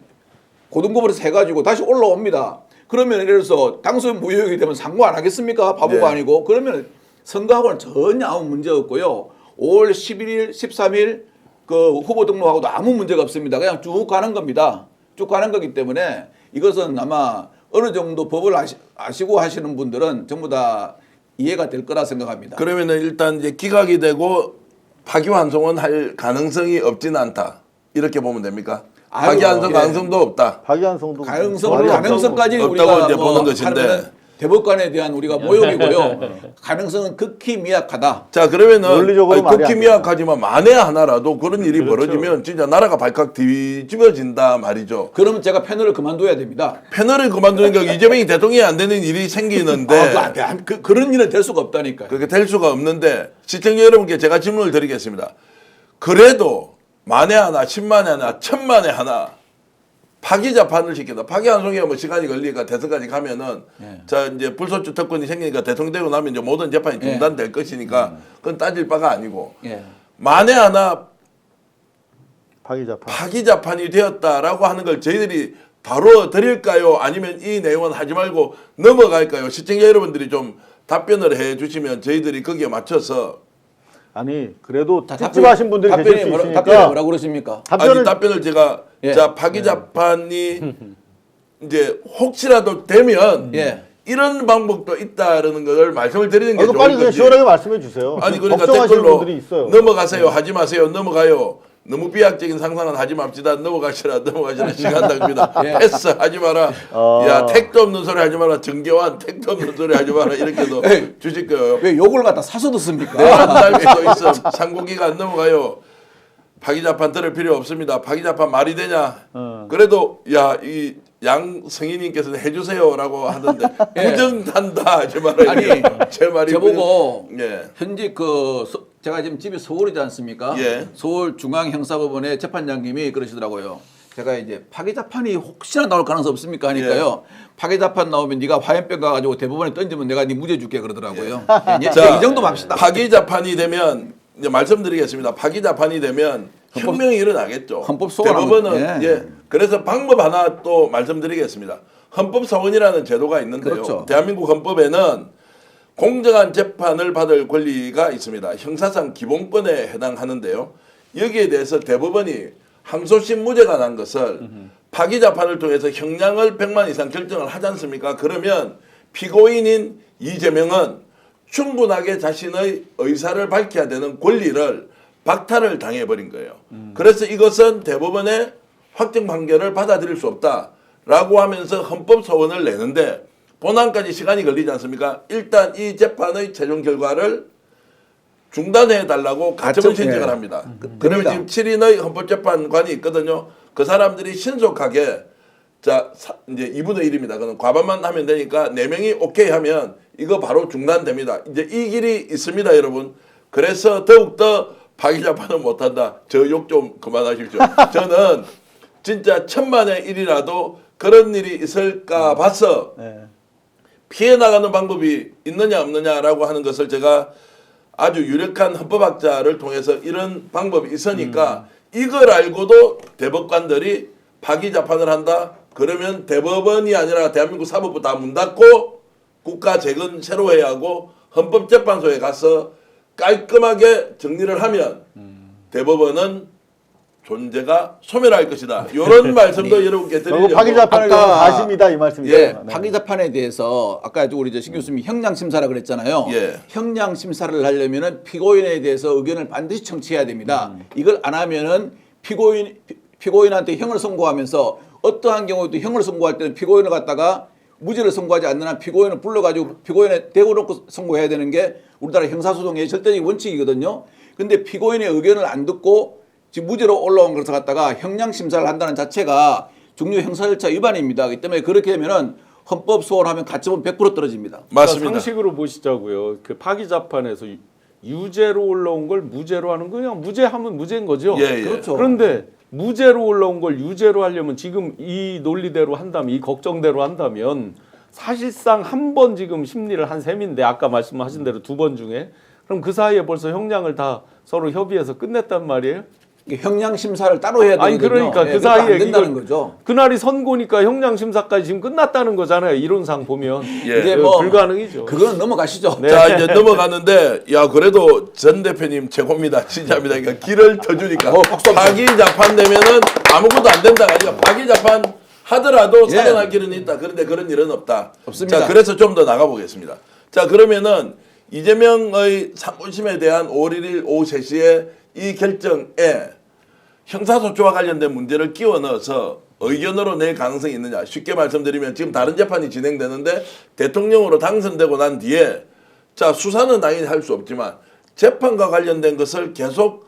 고등법원에서 해가지고 다시 올라옵니다. 그러면 예를 들어서 당선 무효역이 되면 상고 안 하겠습니까? 바보가 네. 아니고. 그러면 선거하고는 전혀 아무 문제 없고요. 5월 11일, 13일 그 후보 등록하고도 아무 문제가 없습니다. 그냥 쭉 가는 겁니다. 쭉 가는 거기 때문에 이것은 아마 어느 정도 법을 아시고 하시는 분들은 전부 다 이해가 될 거라 생각합니다. 그러면은 일단 이제 기각이 되고 파기환송은 할 가능성이 없지는 않다. 이렇게 보면 됩니까? 아유, 파기환송 예. 가능성도 없다. 파기환송도 가능성까지 없다고 우리가 이제 뭐 보는 것인데. 하면은 대법관에 대한 우리가 모욕이고요. 가능성은 극히 미약하다. 자 그러면은 논리적으로 말이 극히 안 미약하지만 만에 하나라도 그런 일이 그렇죠. 벌어지면 진짜 나라가 발칵 뒤집어진다 말이죠. 그러면 제가 패널을 그만둬야 됩니다. 패널을 그만두는 게 이재명이 대통령이 안 되는 일이 생기는데 그런 일은 될 수가 없다니까요. 그렇게 될 수가 없는데 시청자 여러분께 제가 질문을 드리겠습니다. 그래도 만에 하나, 10만에 하나, 1000만에 하나 파기자판을 시킨다. 파기환송에 뭐 시간이 걸리니까 대선까지 가면은 자 이제 불소추 특권이 생기니까 대통령 되고 나면 이제 모든 재판이 중단될 것이니까 그건 따질 바가 아니고 만에 하나 파기자판. 파기자판이 되었다라고 하는 걸 저희들이 다뤄 드릴까요? 아니면 이 내용은 하지 말고 넘어갈까요? 시청자 여러분들이 좀 답변을 해 주시면 저희들이 거기에 맞춰서 아니 그래도 자, 찝찝하신 분들이 계실 수 답변이 있으니까 뭐라고 그러십니까? 아니 답변을 제가 예. 자 파기자판이 이제 혹시라도 되면 이런 방법도 있다라는 걸 말씀을 드리는 게 이거 좋을 빨리 그냥 거지. 시원하게 말씀해 주세요. 아니 그러니까 걱정하시는 댓글로 분들이 있어요. 넘어가세요 하지 마세요 넘어가요. 너무 비약적인 상상은 하지 맙시다. 넘어가시라 시간 낭비다. 패스 하지 마라. 야 택도 없는 소리 하지 마라. 정교한 택도 없는 소리 하지 마라. 이렇게도 주실 거예요. 왜 욕을 갖다 사서 듣습니까? 할 수도 있어. 상고기가 안 넘어가요. 파기자판 들을 필요 없습니다. 파기자판 말이 되냐? 그래도 야 이 양성희님께서는 해주세요라고 하던데 부정한다 하지 마라. 아니 제 말이 저보고 예. 현직 제가 지금 집이 서울이지 않습니까? 예. 서울 중앙형사법원의 재판장님이 그러시더라고요. 제가 이제 파기자판이 혹시나 나올 가능성 없습니까 하니까요. 파기자판 나오면 네가 화염병 가가지고 대법원에 던지면 내가 네 무죄 줄게 그러더라고요. 이 정도 맙시다. 파기자판이 되면 이제 말씀드리겠습니다. 파기자판이 되면 혁명이 일어나겠죠. 헌법 소원하면- 대법원은 그래서 방법 하나 또 말씀드리겠습니다. 헌법소원이라는 제도가 있는데요. 그렇죠. 대한민국 헌법에는 공정한 재판을 받을 권리가 있습니다. 형사상 기본권에 해당하는데요. 여기에 대해서 대법원이 항소심 무죄가 난 것을 파기자판을 통해서 형량을 100만 이상 결정을 하지 않습니까? 그러면 피고인인 이재명은 충분하게 자신의 의사를 밝혀야 되는 권리를 박탈을 당해버린 거예요. 그래서 이것은 대법원의 확정 판결을 받아들일 수 없다라고 하면서 헌법소원을 내는데 본안까지 시간이 걸리지 않습니까? 일단 이 재판의 최종 결과를 중단해 달라고 가처분 신청을 합니다. 그러면 지금 7인의 헌법재판관이 있거든요. 그 사람들이 신속하게 자 이제 2분의 1입니다. 그럼 과반만 하면 되니까 4명이 오케이 하면 이거 바로 중단됩니다. 이제 이 길이 있습니다, 여러분. 그래서 더욱더 파기자판은 못한다. 저 욕 좀 그만하십시오. 저는 진짜 천만의 일이라도 그런 일이 있을까 봐서 네. 피해 나가는 방법이 있느냐 없느냐라고 하는 것을 제가 아주 유력한 헌법학자를 통해서 이런 방법이 있으니까 이걸 알고도 대법관들이 파기자판을 한다. 그러면 대법원이 아니라 대한민국 사법부 다 문 닫고 국가 재건 새로 해야 하고 헌법재판소에 가서 깔끔하게 정리를 하면 대법원은 존재가 소멸할 것이다. 이런 말씀도 여러분께 그리고 드리려고. 파기자판을 아까- 가십니다 이 말씀이죠. 예, 네. 파기자판에 대해서 아까 우리 신 교수님이 형량심사라 그랬잖아요. 예. 형량심사를 하려면은 피고인에 대해서 의견을 반드시 청취해야 됩니다. 이걸 안 하면은 피고인한테 형을 선고하면서 어떠한 경우에도 형을 선고할 때는 피고인을 갖다가 무죄를 선고하지 않는 한 피고인을 불러가지고 피고인에 대고 놓고 선고해야 되는 게 우리나라 형사소송의 절대적인 원칙이거든요. 근데 피고인의 의견을 안 듣고 지금 무죄로 올라온 것을 갖다가 형량심사를 한다는 자체가 중요 형사절차 위반입니다. 그렇기 때문에 그렇게 되면은 헌법 소원하면 가처분 100% 떨어집니다. 맞습니다. 그러니까 상식으로 보시자고요. 그 파기자판에서 유죄로 올라온 걸 무죄로 하는 거 그냥 무죄하면 무죄인 거죠. 예, 예. 그렇죠. 그런데 무죄로 올라온 걸 유죄로 하려면 지금 이 논리대로 한다면 이 걱정대로 한다면 사실상 한 번 지금 심리를 한 셈인데 아까 말씀하신 대로 2번 중에 그럼 그 사이에 벌써 형량을 다 서로 협의해서 끝냈단 말이에요. 형량 심사를 따로 해야 되거든요. 아니 그러니까 그 그거 안 사이에 된다는 이걸 거죠. 그날이 선고니까 형량 심사까지 지금 끝났다는 거잖아요. 이론상 보면 예. 이제 그 뭐 불가능이죠. 그거는 넘어가시죠. 네. 자 이제 넘어가는데 야 그래도 전 대표님 최고입니다. 진짜입니다. 그러니까 길을 터주니까 박수 한번 파기자판 되면은 아무것도 안 된다. 그러니까 파기자판 하더라도 예. 살아날 길은 있다. 그런데 그런 일은 없다. 없습니다. 자 그래서 좀 더 나가 보겠습니다. 자 그러면은 이재명의 상고심에 대한 5월 1일 오후 3시에 이 결정에 형사소추와 관련된 문제를 끼워 넣어서 의견으로 낼 가능성이 있느냐. 쉽게 말씀드리면 지금 다른 재판이 진행되는데 대통령으로 당선되고 난 뒤에 자 수사는 당연히 할 수 없지만 재판과 관련된 것을 계속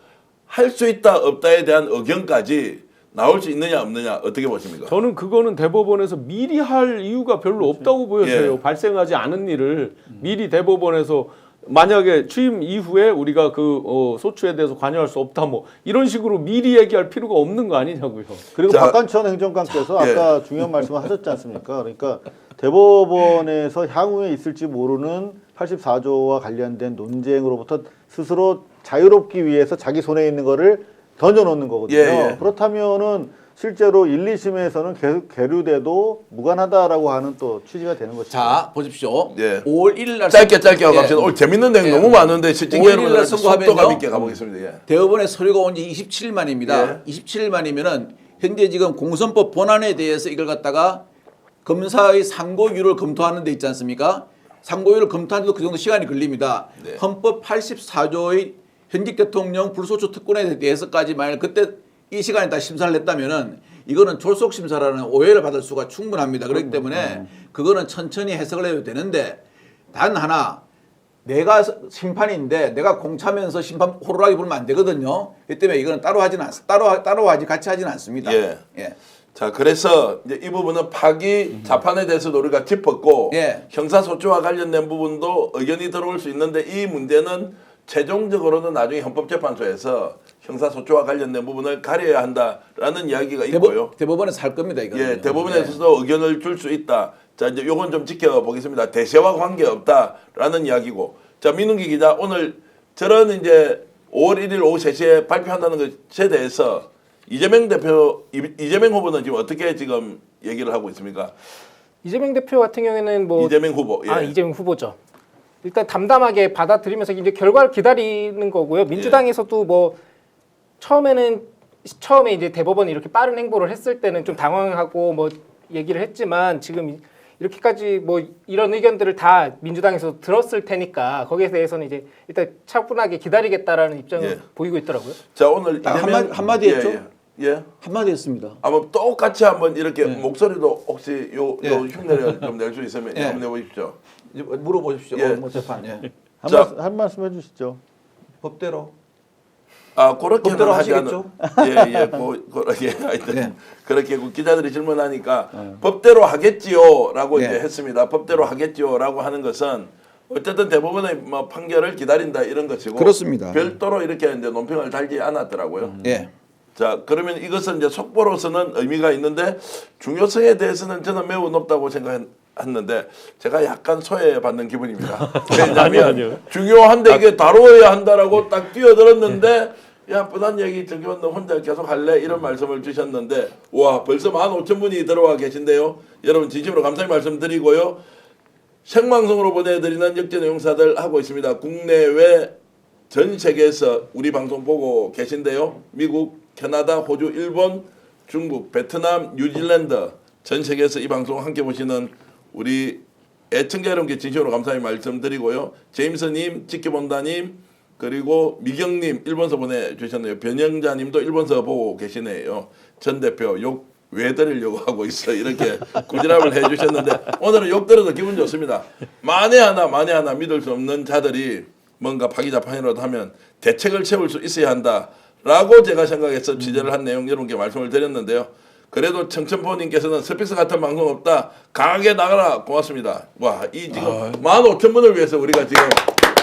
할 수 있다 없다에 대한 의견까지 나올 수 있느냐 없느냐 어떻게 보십니까? 저는 그거는 대법원에서 미리 할 이유가 별로 없다고 보여져요. 예. 발생하지 않은 일을 미리 대법원에서 만약에 취임 이후에 우리가 그 소추에 대해서 관여할 수 없다 뭐 이런 식으로 미리 얘기할 필요가 없는 거 아니냐고요. 그리고 자, 박관천 행정관께서 예. 아까 중요한 말씀을 하셨지 않습니까? 그러니까 대법원에서 향후에 있을지 모르는 84조와 관련된 논쟁으로부터 스스로 자유롭기 위해서 자기 손에 있는 거를 던져놓는 거거든요. 예, 예. 그렇다면은 실제로 1, 2심에서는 계속 계류돼도 무관하다라고 하는 또 취지가 되는 것이죠. 자 보십시오. 예. 5월 1일 날 짧게 하고 예. 갑시다. 오늘 재밌는 내용 예. 너무 많은데 시청자 5일 날 여러분들 선고하면요. 속도감 있게 가보겠습니다. 예. 대법원에 서류가 온 지 27일 만입니다. 예. 27일 만이면은 현재 지금 공선법 본안에 대해서 이걸 갖다가 검사의 상고유를 검토하는 데 있지 않습니까? 상고유를 검토하는데도 그 정도 시간이 걸립니다. 네. 헌법 84조의 현직 대통령 불소추 특권에 대해서까지 만약 그때 이 시간에 다 심사를 했다면은 이거는 졸속 심사라는 오해를 받을 수가 충분합니다. 그렇기 때문에 그거는 천천히 해석을 해도 되는데 단 하나 내가 심판인데 내가 공차면서 심판 호루라기 불면 안 되거든요. 그렇기 때문에 이거는 따로 하지 같이 하지는 않습니다. 예. 예. 자 그래서 이제 이 부분은 파기 자판에 대해서도 우리가 짚었고 예. 형사소추와 관련된 부분도 의견이 들어올 수 있는데 이 문제는 최종적으로는 나중에 헌법재판소에서 형사소추와 관련된 부분을 가려야 한다라는 이야기가 있고요. 대법원에서 할 겁니다. 이거는. 예, 대법원에서도 의견을 줄 수 있다. 자 이제 요건 좀 지켜보겠습니다. 대세와 관계없다라는 이야기고. 자 민웅기 기자 오늘 저런 이제 5월 1일 오후 3시에 발표한다는 것에 대해서 이재명 후보는 지금 어떻게 지금 얘기를 하고 있습니까? 이재명 대표 같은 경우에는 뭐 이재명 후보. 예. 이재명 후보죠. 일단 담담하게 받아들이면서 이제 결과를 기다리는 거고요. 민주당에서도 뭐 처음에 이제 대법원이 이렇게 빠른 행보를 했을 때는 좀 당황하고 뭐 얘기를 했지만 지금 이렇게까지 뭐 이런 의견들을 다 민주당에서 들었을 테니까 거기에 대해서는 이제 일단 차분하게 기다리겠다라는 입장을 예. 보이고 있더라고요. 자 오늘 딱 이재명 한마디 했죠? 예. 한마디 했습니다. 아마 똑같이 한번 이렇게 목소리도 혹시 요 예. 흉내를 좀 낼 수 있으면 예. 한번 내보십시오. 이제 물어보십시오. 예. 뭐 재판. 예. 한 말씀 해주시죠. 법대로. 아 그렇게는 법대로 하지 하시겠죠? 예예 하여튼 네. 그렇게 기자들이 질문하니까 법대로 하겠지요라고 네. 이제 했습니다. 법대로 하겠지요라고 하는 것은 어쨌든 대부분의 뭐 판결을 기다린다 이런 것이고 그렇습니다. 별도로 이렇게 이제 논평을 달지 않았더라고요. 예. 자, 그러면 이것은 이제 속보로서는 의미가 있는데 중요성에 대해서는 저는 매우 높다고 생각했는데 제가 약간 소외받는 기분입니다. 왜냐하면 아니요. 중요한데 이게 다루어야 한다라고 딱 뛰어들었는데 야, 뻔한 얘기 저기만 너 혼자 계속 할래? 이런 말씀을 주셨는데 와, 벌써 15,000분이 들어와 계신데요. 여러분 진심으로 감사의 말씀 드리고요. 생방송으로 보내드리는 역전의 용사들 하고 있습니다. 국내외 전 세계에서 우리 방송 보고 계신데요. 미국, 캐나다, 호주, 일본, 중국, 베트남, 뉴질랜드 전 세계에서 이 방송 함께 보시는 우리 애청자 여러분께 진심으로 감사의 말씀드리고요. 제임스님, 지켜본다님, 그리고 미경님 일본서 보내주셨네요. 변영자님도 일본서 보고 계시네요. 전 대표 욕 왜 드리려고 하고 있어 이렇게 꾸지람을 해주셨는데 오늘은 욕 들어서 기분 좋습니다. 만에 하나 믿을 수 없는 자들이 뭔가 파기자판이라도 하면 대책을 세울 수 있어야 한다라고 제가 생각해서 취재를 한 내용 여러분께 말씀을 드렸는데요. 그래도 청천포님께서는 스픽스 같은 방송 없다. 강하게 나가라. 고맙습니다. 와, 이 지금 15,000분을 위해서 우리가 지금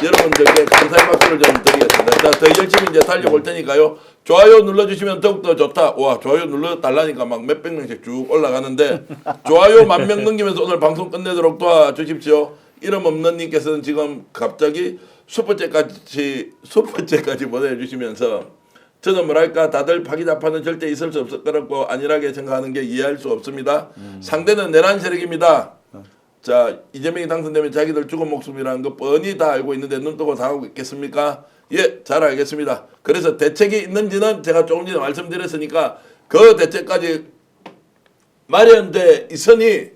여러분들께 감사의 박수를 좀 드리겠습니다. 자, 더 열심히 이제 달려볼 테니까요. 좋아요 눌러주시면 더욱더 좋다. 와, 좋아요 눌러달라니까 막 몇백 명씩 쭉 올라가는데 좋아요 10,000명 넘기면서 오늘 방송 끝내도록 도와주십시오. 이름 없는 님께서는 지금 갑자기 슈퍼챗까지 보내주시면서 저는 뭐랄까 다들 파기자판은 절대 있을 수 없을 거라고 안일하게 생각하는 게 이해할 수 없습니다. 상대는 내란 세력입니다. 자, 이재명이 당선되면 자기들 죽은 목숨이라는 거 뻔히 다 알고 있는데 눈 뜨고 당하고 있겠습니까? 예, 잘 알겠습니다. 그래서 대책이 있는지는 제가 조금 전에 말씀드렸으니까 그 대책까지 마련돼 있으니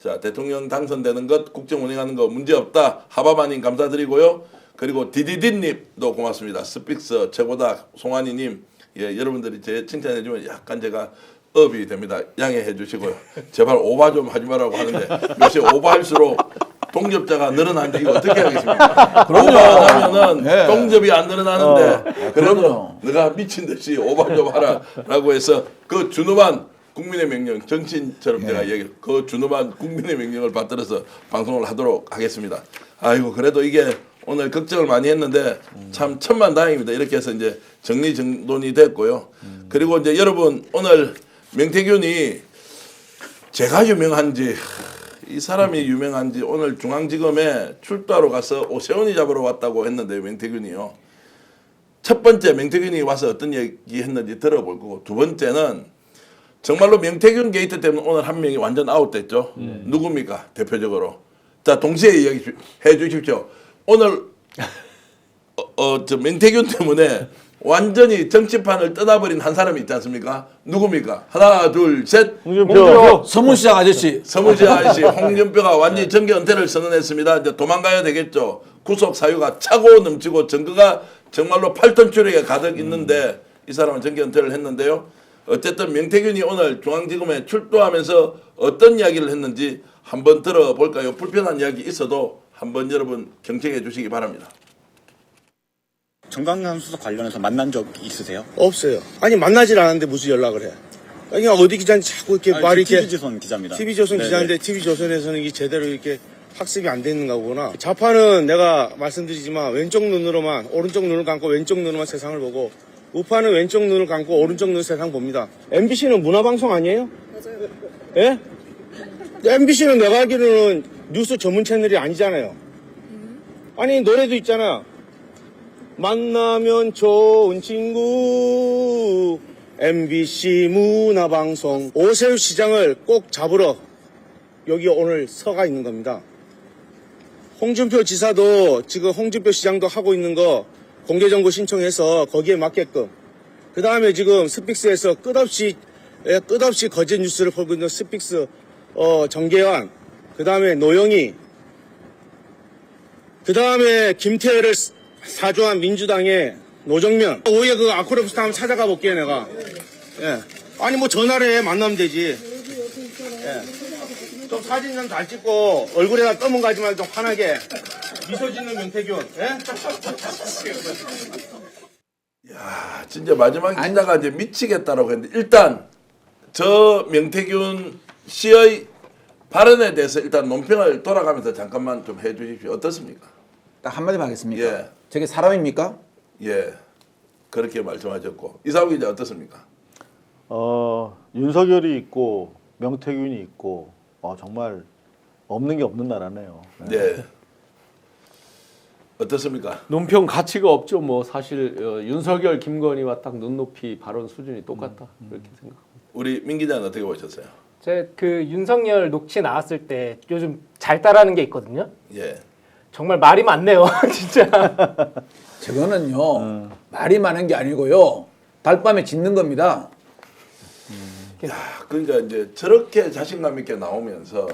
자, 대통령 당선되는 것, 국정 운행하는 거 문제없다. 하바마님 감사드리고요. 그리고 디디디님도 고맙습니다. 스픽스 최고다. 송환이님, 예, 여러분들이 제 칭찬해주면 약간 제가 업이 됩니다. 양해해 주시고요. 제발 오바 좀 하지 말라고 하는데 요새 오바할수록 동접자가 늘어나는데 이거 어떻게 하겠습니까? 오바 안 하면은 네. 동접이 안 늘어나는데 그래도 그럼요. 내가 미친 듯이 오바 좀 하라라고 해서 그 준엄한 국민의 명령, 정치인처럼 제가 얘기, 그 준엄한 국민의 명령을 받들어서 방송을 하도록 하겠습니다. 아이고 그래도 이게 오늘 걱정을 많이 했는데 참 천만다행입니다. 이렇게 해서 이제 정리정돈이 됐고요. 그리고 이제 여러분 오늘 명태균이 제가 유명한지 이 사람이 유명한지 오늘 중앙지검에 출두하러 가서 오세훈이 잡으러 왔다고 했는데요. 명태균이요. 첫 번째 명태균이 와서 어떤 얘기 했는지 들어볼 거고 두 번째는 정말로 명태균 게이트 때문에 오늘 한 명이 완전 아웃됐죠. 누굽니까? 대표적으로. 자 동시에 이야기해 주십시오. 오늘 저 명태균 때문에 완전히 정치판을 떠나버린 한 사람이 있지 않습니까? 누굽니까? 하나, 둘, 셋. 홍준표. 서문시장 아저씨. 서무지 아저씨 홍준표가 완전히 정계 은퇴를 선언했습니다. 이제 도망가야 되겠죠. 구속 사유가 차고 넘치고 증거가 정말로 8톤 추력에 가득 있는데 이 사람은 정계 은퇴를 했는데요. 어쨌든 명태균이 오늘 중앙지검에 출두하면서 어떤 이야기를 했는지 한번 들어볼까요? 불편한 이야기 있어도 한번 여러분 경청해 주시기 바랍니다. 정강남 수석 관련해서 만난 적 있으세요? 없어요. 아니 만나질 않았는데 무슨 연락을 해? 아니 어디 기자인지 자꾸 이렇게 말이 이렇게 TV조선 기자입니다. TV조선 네네. 기자인데 TV조선에서는 이게 제대로 이렇게 학습이 안 되는가 보구나. 좌파는 내가 말씀드리지만 왼쪽 눈으로만 오른쪽 눈을 감고 왼쪽 눈으로만 세상을 보고 우파는 왼쪽 눈을 감고 오른쪽 눈으로 세상 봅니다. MBC는 문화방송 아니에요? 맞아요. 예? MBC는 내가 알기로는 뉴스 전문 채널이 아니잖아요. 아니 노래도 있잖아. 만나면 좋은 친구 MBC 문화방송 오세훈 시장을 꼭 잡으러 여기 오늘 서가 있는 겁니다. 홍준표 지사도 지금 홍준표 시장도 하고 있는 거 공개정보 신청해서 거기에 맞게끔 그 다음에 지금 스픽스에서 끝없이 거짓 뉴스를 벌고 있는 스픽스 정계환 그 다음에 노영희 그 다음에 김태열을 사주한 민주당의 노정면 오후에 그 아크로프스타 한번 찾아가 볼게요 내가. 예. 아니 뭐 전화를 해 만나면 되지. 예. 좀 사진 좀 잘 찍고 얼굴에다 검은 가지만 좀 환하게 미소 짓는 명태균. 예? 야, 진짜 마지막 기자가 이제 미치겠다라고 했는데 일단 저 명태균 씨의 발언에 대해서 일단 논평을 돌아가면서 잠깐만 좀 해주십시오. 어떻습니까? 딱 한마디만 하겠습니까? 예. 저게 사람입니까? 예, 그렇게 말씀하셨고 이상우 기자 어떻습니까? 윤석열이 있고 명태균이 있고 정말 없는 게 없는 나라네요. 네. 어떻습니까? 논평 가치가 없죠. 뭐 사실 윤석열, 김건희와 딱 눈높이 발언 수준이 똑같다 그렇게 생각합니다. 우리 민 기자는 어떻게 보셨어요? 제 그 윤석열 녹취 나왔을 때 요즘 잘 따라하는 게 있거든요. 예. 정말 말이 많네요, 진짜. 저거는요 말이 많은 게 아니고요 달밤에 짖는 겁니다. 그러니까 이제 저렇게 자신감 있게 나오면서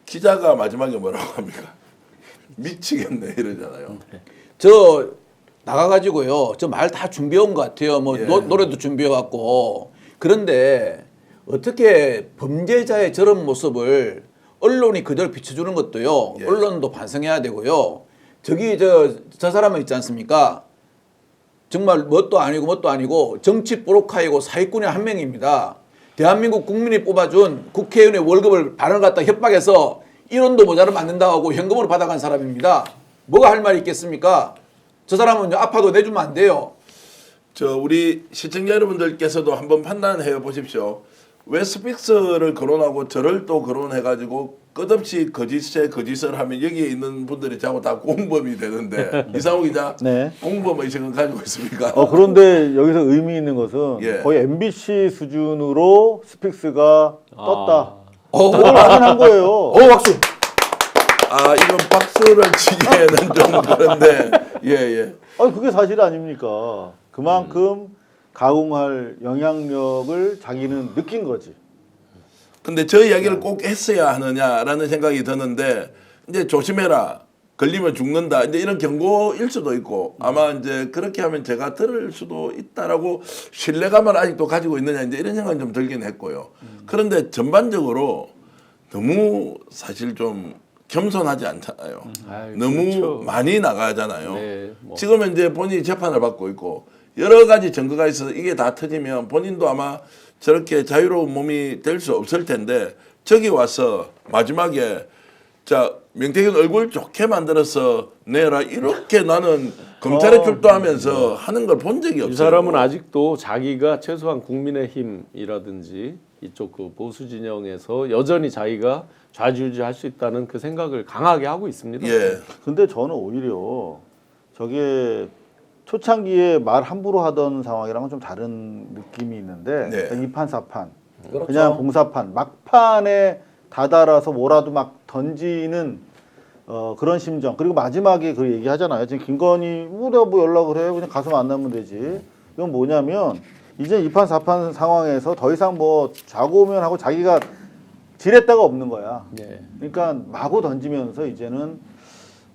기자가 마지막에 뭐라고 합니까? 미치겠네 이러잖아요. 저 나가가지고요 저 말 다 준비해온 것 같아요. 뭐 예. 노래도 준비해왔고. 그런데 어떻게 범죄자의 저런 모습을 언론이 그대로 비춰주는 것도요 예. 언론도 반성해야 되고요. 저기 저 사람은 있지 않습니까? 정말 뭣도 아니고 정치 보로카이고 사기꾼의 한 명입니다. 대한민국 국민이 뽑아준 국회의원의 월급을 발언을 갖다 협박해서 1원도 모자를 만든다고 하고 현금으로 받아간 사람입니다. 뭐가 할 말이 있겠습니까? 저 사람은 아파도 내주면 안 돼요. 저 우리 시청자 여러분들께서도 한번 판단해 보십시오. 왜 스픽스를 거론하고 저를 또 거론해가지고 끝없이 거짓을 하면 여기에 있는 분들이 자꾸 다 공범이 되는데 이상우 기자 네. 공범 의식은 가지고 있습니까? 그런데 여기서 의미 있는 것은 예. 거의 MBC 수준으로 스픽스가 떴다. 어, 그걸 확인한 거예요. 박수. 아 이건 박수를 치기에는 좀 그런데 예. 그게 사실 아닙니까? 그만큼 가공할 영향력을 자기는 느낀 거지. 근데 저 이야기를 꼭 했어야 하느냐라는 생각이 드는데 이제 조심해라 걸리면 죽는다 이제 이런 경고일 수도 있고 아마 이제 그렇게 하면 제가 들을 수도 있다라고 신뢰감을 아직도 가지고 있느냐 이제 이런 생각이 좀 들긴 했고요. 그런데 전반적으로 너무 사실 좀 겸손하지 않잖아요. 아유, 너무 그렇죠. 많이 나가잖아요. 네, 뭐. 지금은 이제 본인이 재판을 받고 있고 여러 가지 증거가 있어서 이게 다 터지면 본인도 아마 저렇게 자유로운 몸이 될 수 없을 텐데 저기 와서 마지막에 자 명태균 얼굴 좋게 만들어서 내라 이렇게 나는 검찰에 출두하면서 하는 걸 본 적이 없어요. 이 사람은 아직도 자기가 최소한 국민의힘이라든지 이쪽 그 보수 진영에서 여전히 자기가 좌지우지할 수 있다는 그 생각을 강하게 하고 있습니다. 예. 근데 저는 오히려 저게 초창기에 말 함부로 하던 상황이랑은 좀 다른 느낌이 있는데 네. 2판 4판 그렇죠. 그냥 공사판 막판에 다다라서 뭐라도 막 던지는 그런 심정 그리고 마지막에 그 얘기하잖아요. 지금 김건희 내가 뭐 연락을 해 그냥 가서 만나면 되지. 이건 뭐냐면 이제 2판 4판 상황에서 더 이상 뭐 자고 오면 하고 자기가 지렛대가 없는 거야. 네. 그러니까 마구 던지면서 이제는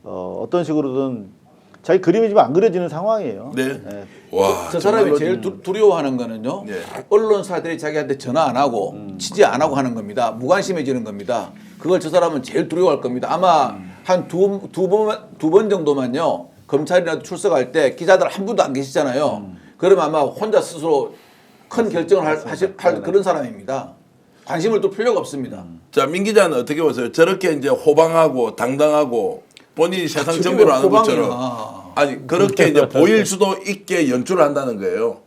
어떤 식으로든 자기 그림이 지금 안 그려지는 상황이에요. 네. 네. 와. 저 사람이 정말로 제일 두려워하는 거는요. 네. 언론사들이 자기한테 전화 안 하고 취재 안 하고 하는 겁니다. 무관심해지는 겁니다. 그걸 저 사람은 제일 두려워할 겁니다. 아마 한 두 번 정도만요. 검찰이라도 출석할 때 기자들 한 분도 안 계시잖아요. 그러면 아마 혼자 스스로 큰 결정을 할 그런 사람입니다. 관심을 또 필요가 없습니다. 자, 민 기자는 어떻게 보세요? 저렇게 이제 호방하고 당당하고 본인이 세상 정보를 아는 것처럼 아니 그렇게 이제 보일 수도 있게 연출을 한다는 거예요.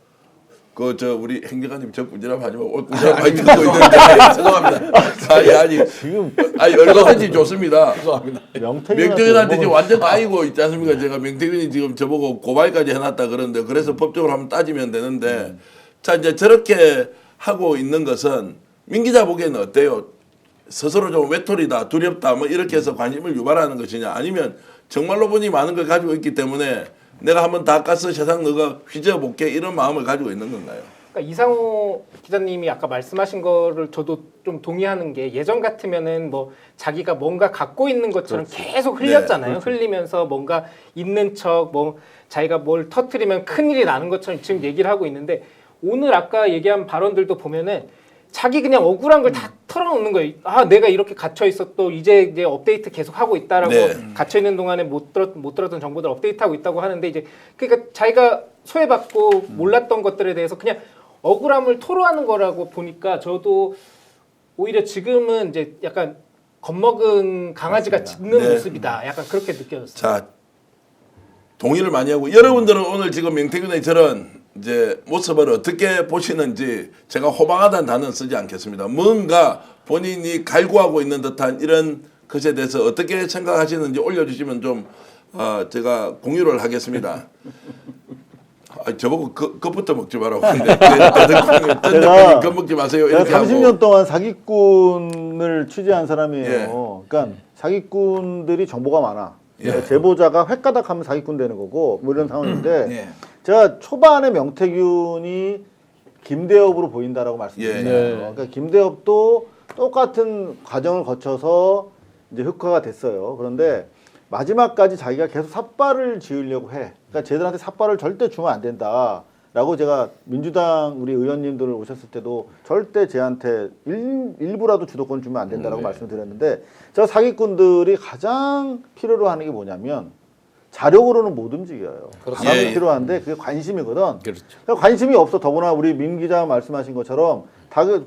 그 저 우리 행정관님 저 꾸지람 하지 말고 꾸지람 많이 듣고 있는데 죄송합니다. 아니 지금 얼마든지 좋습니다. 죄송합니다. 명태균한테 지금 완전 까이고 있지 않습니까? 제가 명태균이 지금 저보고 고발까지 해놨다 그러는데 그래서 법적으로 한번 따지면 되는데 자 이제 저렇게 하고 있는 것은 민 기자 보기에는 어때요? 스스로 좀 외톨이다, 두렵다, 뭐 이렇게 해서 관심을 유발하는 것이냐, 아니면 정말로 본인이 많은 걸 가지고 있기 때문에 내가 한번 다 까서 세상 너가 휘저어볼게 이런 마음을 가지고 있는 건가요? 그러니까 이상호 기자님이 아까 말씀하신 거를 저도 좀 동의하는 게 예전 같으면은 뭐 자기가 뭔가 갖고 있는 것처럼 계속 흘렸잖아요. 흘리면서 뭔가 있는 척, 뭐 자기가 뭘 터트리면 큰일이 나는 것처럼 지금 얘기를 하고 있는데 오늘 아까 얘기한 발언들도 보면은 자기 그냥 억울한 걸 다 털어놓는 거예요. 아, 내가 이렇게 갇혀 있었고 이제 업데이트 계속 하고 있다라고 갇혀 있는 동안에 못 들었던 정보들 업데이트하고 있다고 하는데 이제 그러니까 자기가 소외받고 몰랐던 것들에 대해서 그냥 억울함을 토로하는 거라고 보니까 저도 오히려 지금은 이제 약간 겁먹은 강아지가 짖는 네. 모습이다. 약간 그렇게 느껴졌어요. 자, 동의를 많이 하고 여러분들은 오늘 지금 명태균의 저런 이제 모습을 어떻게 보시는지 제가 호방하다는 단어는 쓰지 않겠습니다. 뭔가 본인이 갈구하고 있는 듯한 이런 것에 대해서 어떻게 생각하시는지 올려주시면 좀 제가 공유를 하겠습니다. 저보고 그것부터 먹지 말라고 하는데 제가 그거 먹지 마세요. 제가 이렇게 30년 하고. 동안 사기꾼을 취재한 사람이에요. 예. 그러니까 사기꾼들이 정보가 많아. 예. 제보자가 횟가닥하면 사기꾼 되는 거고 뭐 이런 상황인데 예. 제가 초반에 명태균이 김대엽으로 보인다라고 말씀드렸잖아요. 예. 그러니까 김대엽도 똑같은 과정을 거쳐서 이제 흑화가 됐어요. 그런데 마지막까지 자기가 계속 삿발을 지으려고 해. 그러니까 쟤들한테 삿발을 절대 주면 안 된다라고 제가 민주당 우리 의원님들 오셨을 때도 절대 쟤한테 일부라도 주도권 주면 안 된다라고 말씀드렸는데 저 사기꾼들이 가장 필요로 하는 게 뭐냐면 자력으로는 못 움직여요. 가장 예, 예. 필요한데 그게 관심이거든. 그렇죠. 그러니까 관심이 없어. 더구나 우리 민 기자 말씀하신 것처럼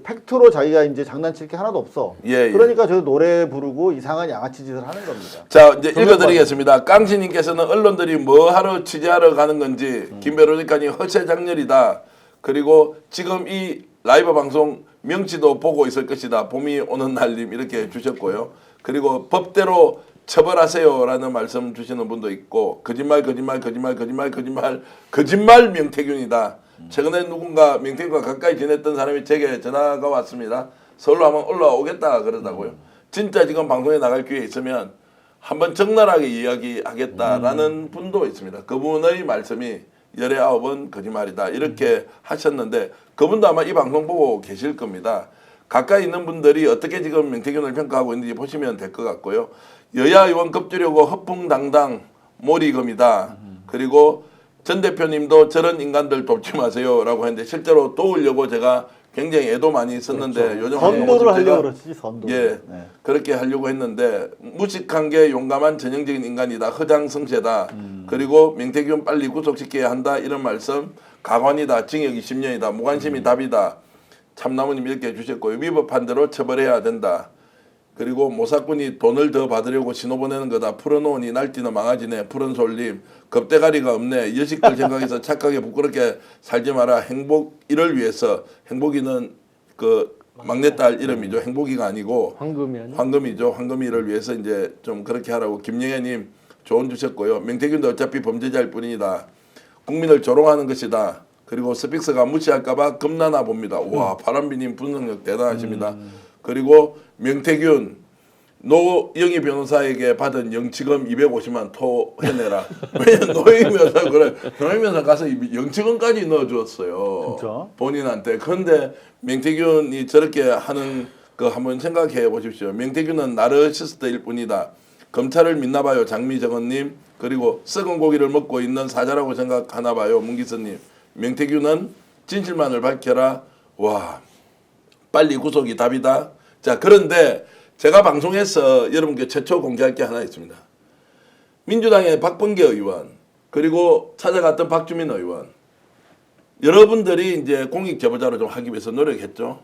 팩트로 자기가 이제 장난칠 게 하나도 없어. 예, 예. 그러니까 저 노래 부르고 이상한 양아치 짓을 하는 겁니다. 자, 이제 읽어드리겠습니다. 깡씨님께서는 언론들이 뭐 하러 취재하러 가는 건지 김배로니까니 허세장렬이다. 그리고 지금 이 라이브 방송 명치도 보고 있을 것이다. 봄이 오는 날님 이렇게 주셨고요. 그리고 법대로 처벌하세요라는 말씀 주시는 분도 있고 거짓말 명태균이다. 최근에 누군가 명태균과 가까이 지냈던 사람이 제게 전화가 왔습니다. 서울로 한번 올라오겠다 그러다고요. 진짜 지금 방송에 나갈 기회 있으면 한번 적나라하게 이야기하겠다라는 분도 있습니다. 그분의 말씀이 열의 9은 거짓말이다 이렇게 하셨는데 그분도 아마 이 방송 보고 계실 겁니다. 가까이 있는 분들이 어떻게 지금 명태균을 평가하고 있는지 보시면 될 것 같고요. 여야 의원 급주려고 허풍당당 몰이금이다. 그리고 전 대표님도 저런 인간들 돕지 마세요라고 했는데 실제로 도우려고 제가 굉장히 애도 많이 썼는데 요즘 선도를 제가 하려고 그렇지 선도. 예, 네. 그렇게 하려고 했는데 무식한 게 용감한 전형적인 인간이다. 허장성세다. 그리고 명태균 빨리 구속시켜야 한다. 이런 말씀. 가관이다. 징역 20년이다. 무관심이 답이다. 참나무님 이렇게 해주셨고요. 위법한 대로 처벌해야 된다. 그리고 모사꾼이 돈을 더 받으려고 신호 보내는 거다. 풀어놓으니 날뛰는 망아지네. 푸른 솔님. 겁대가리가 없네. 여식들 생각해서 착하게 부끄럽게 살지 마라. 행복 이를 위해서. 행복이는 그 막내딸 이름이죠. 행복이가 아니고 황금이 아니야? 황금이죠. 황금이를 위해서 이제 좀 그렇게 하라고 김영애님 조언 주셨고요. 명태균도 어차피 범죄자일 뿐이다. 국민을 조롱하는 것이다. 그리고 스픽스가 무시할까봐 겁나나 봅니다. 와 바람비님 분석력 대단하십니다. 그리고 명태균 노영희 변호사에게 받은 영치금 250만 토해내라. 왜냐면 노영희 변호사 그래. 노영희 변호사 가서 영치금까지 넣어주었어요. 진짜? 본인한테. 그런데 명태균이 저렇게 하는 거 한번 생각해 보십시오. 명태균은 나르시스트일 뿐이다. 검찰을 믿나 봐요. 장미정원님. 그리고 썩은 고기를 먹고 있는 사자라고 생각하나 봐요. 문기선님. 명태균은 진실만을 밝혀라. 와 빨리 구속이 답이다. 자 그런데 제가 방송에서 여러분께 최초 공개할 게 하나 있습니다. 민주당의 박범계 의원 그리고 찾아갔던 박주민 의원 여러분들이 이제 공익 제보자로 좀 하기 위해서 노력했죠.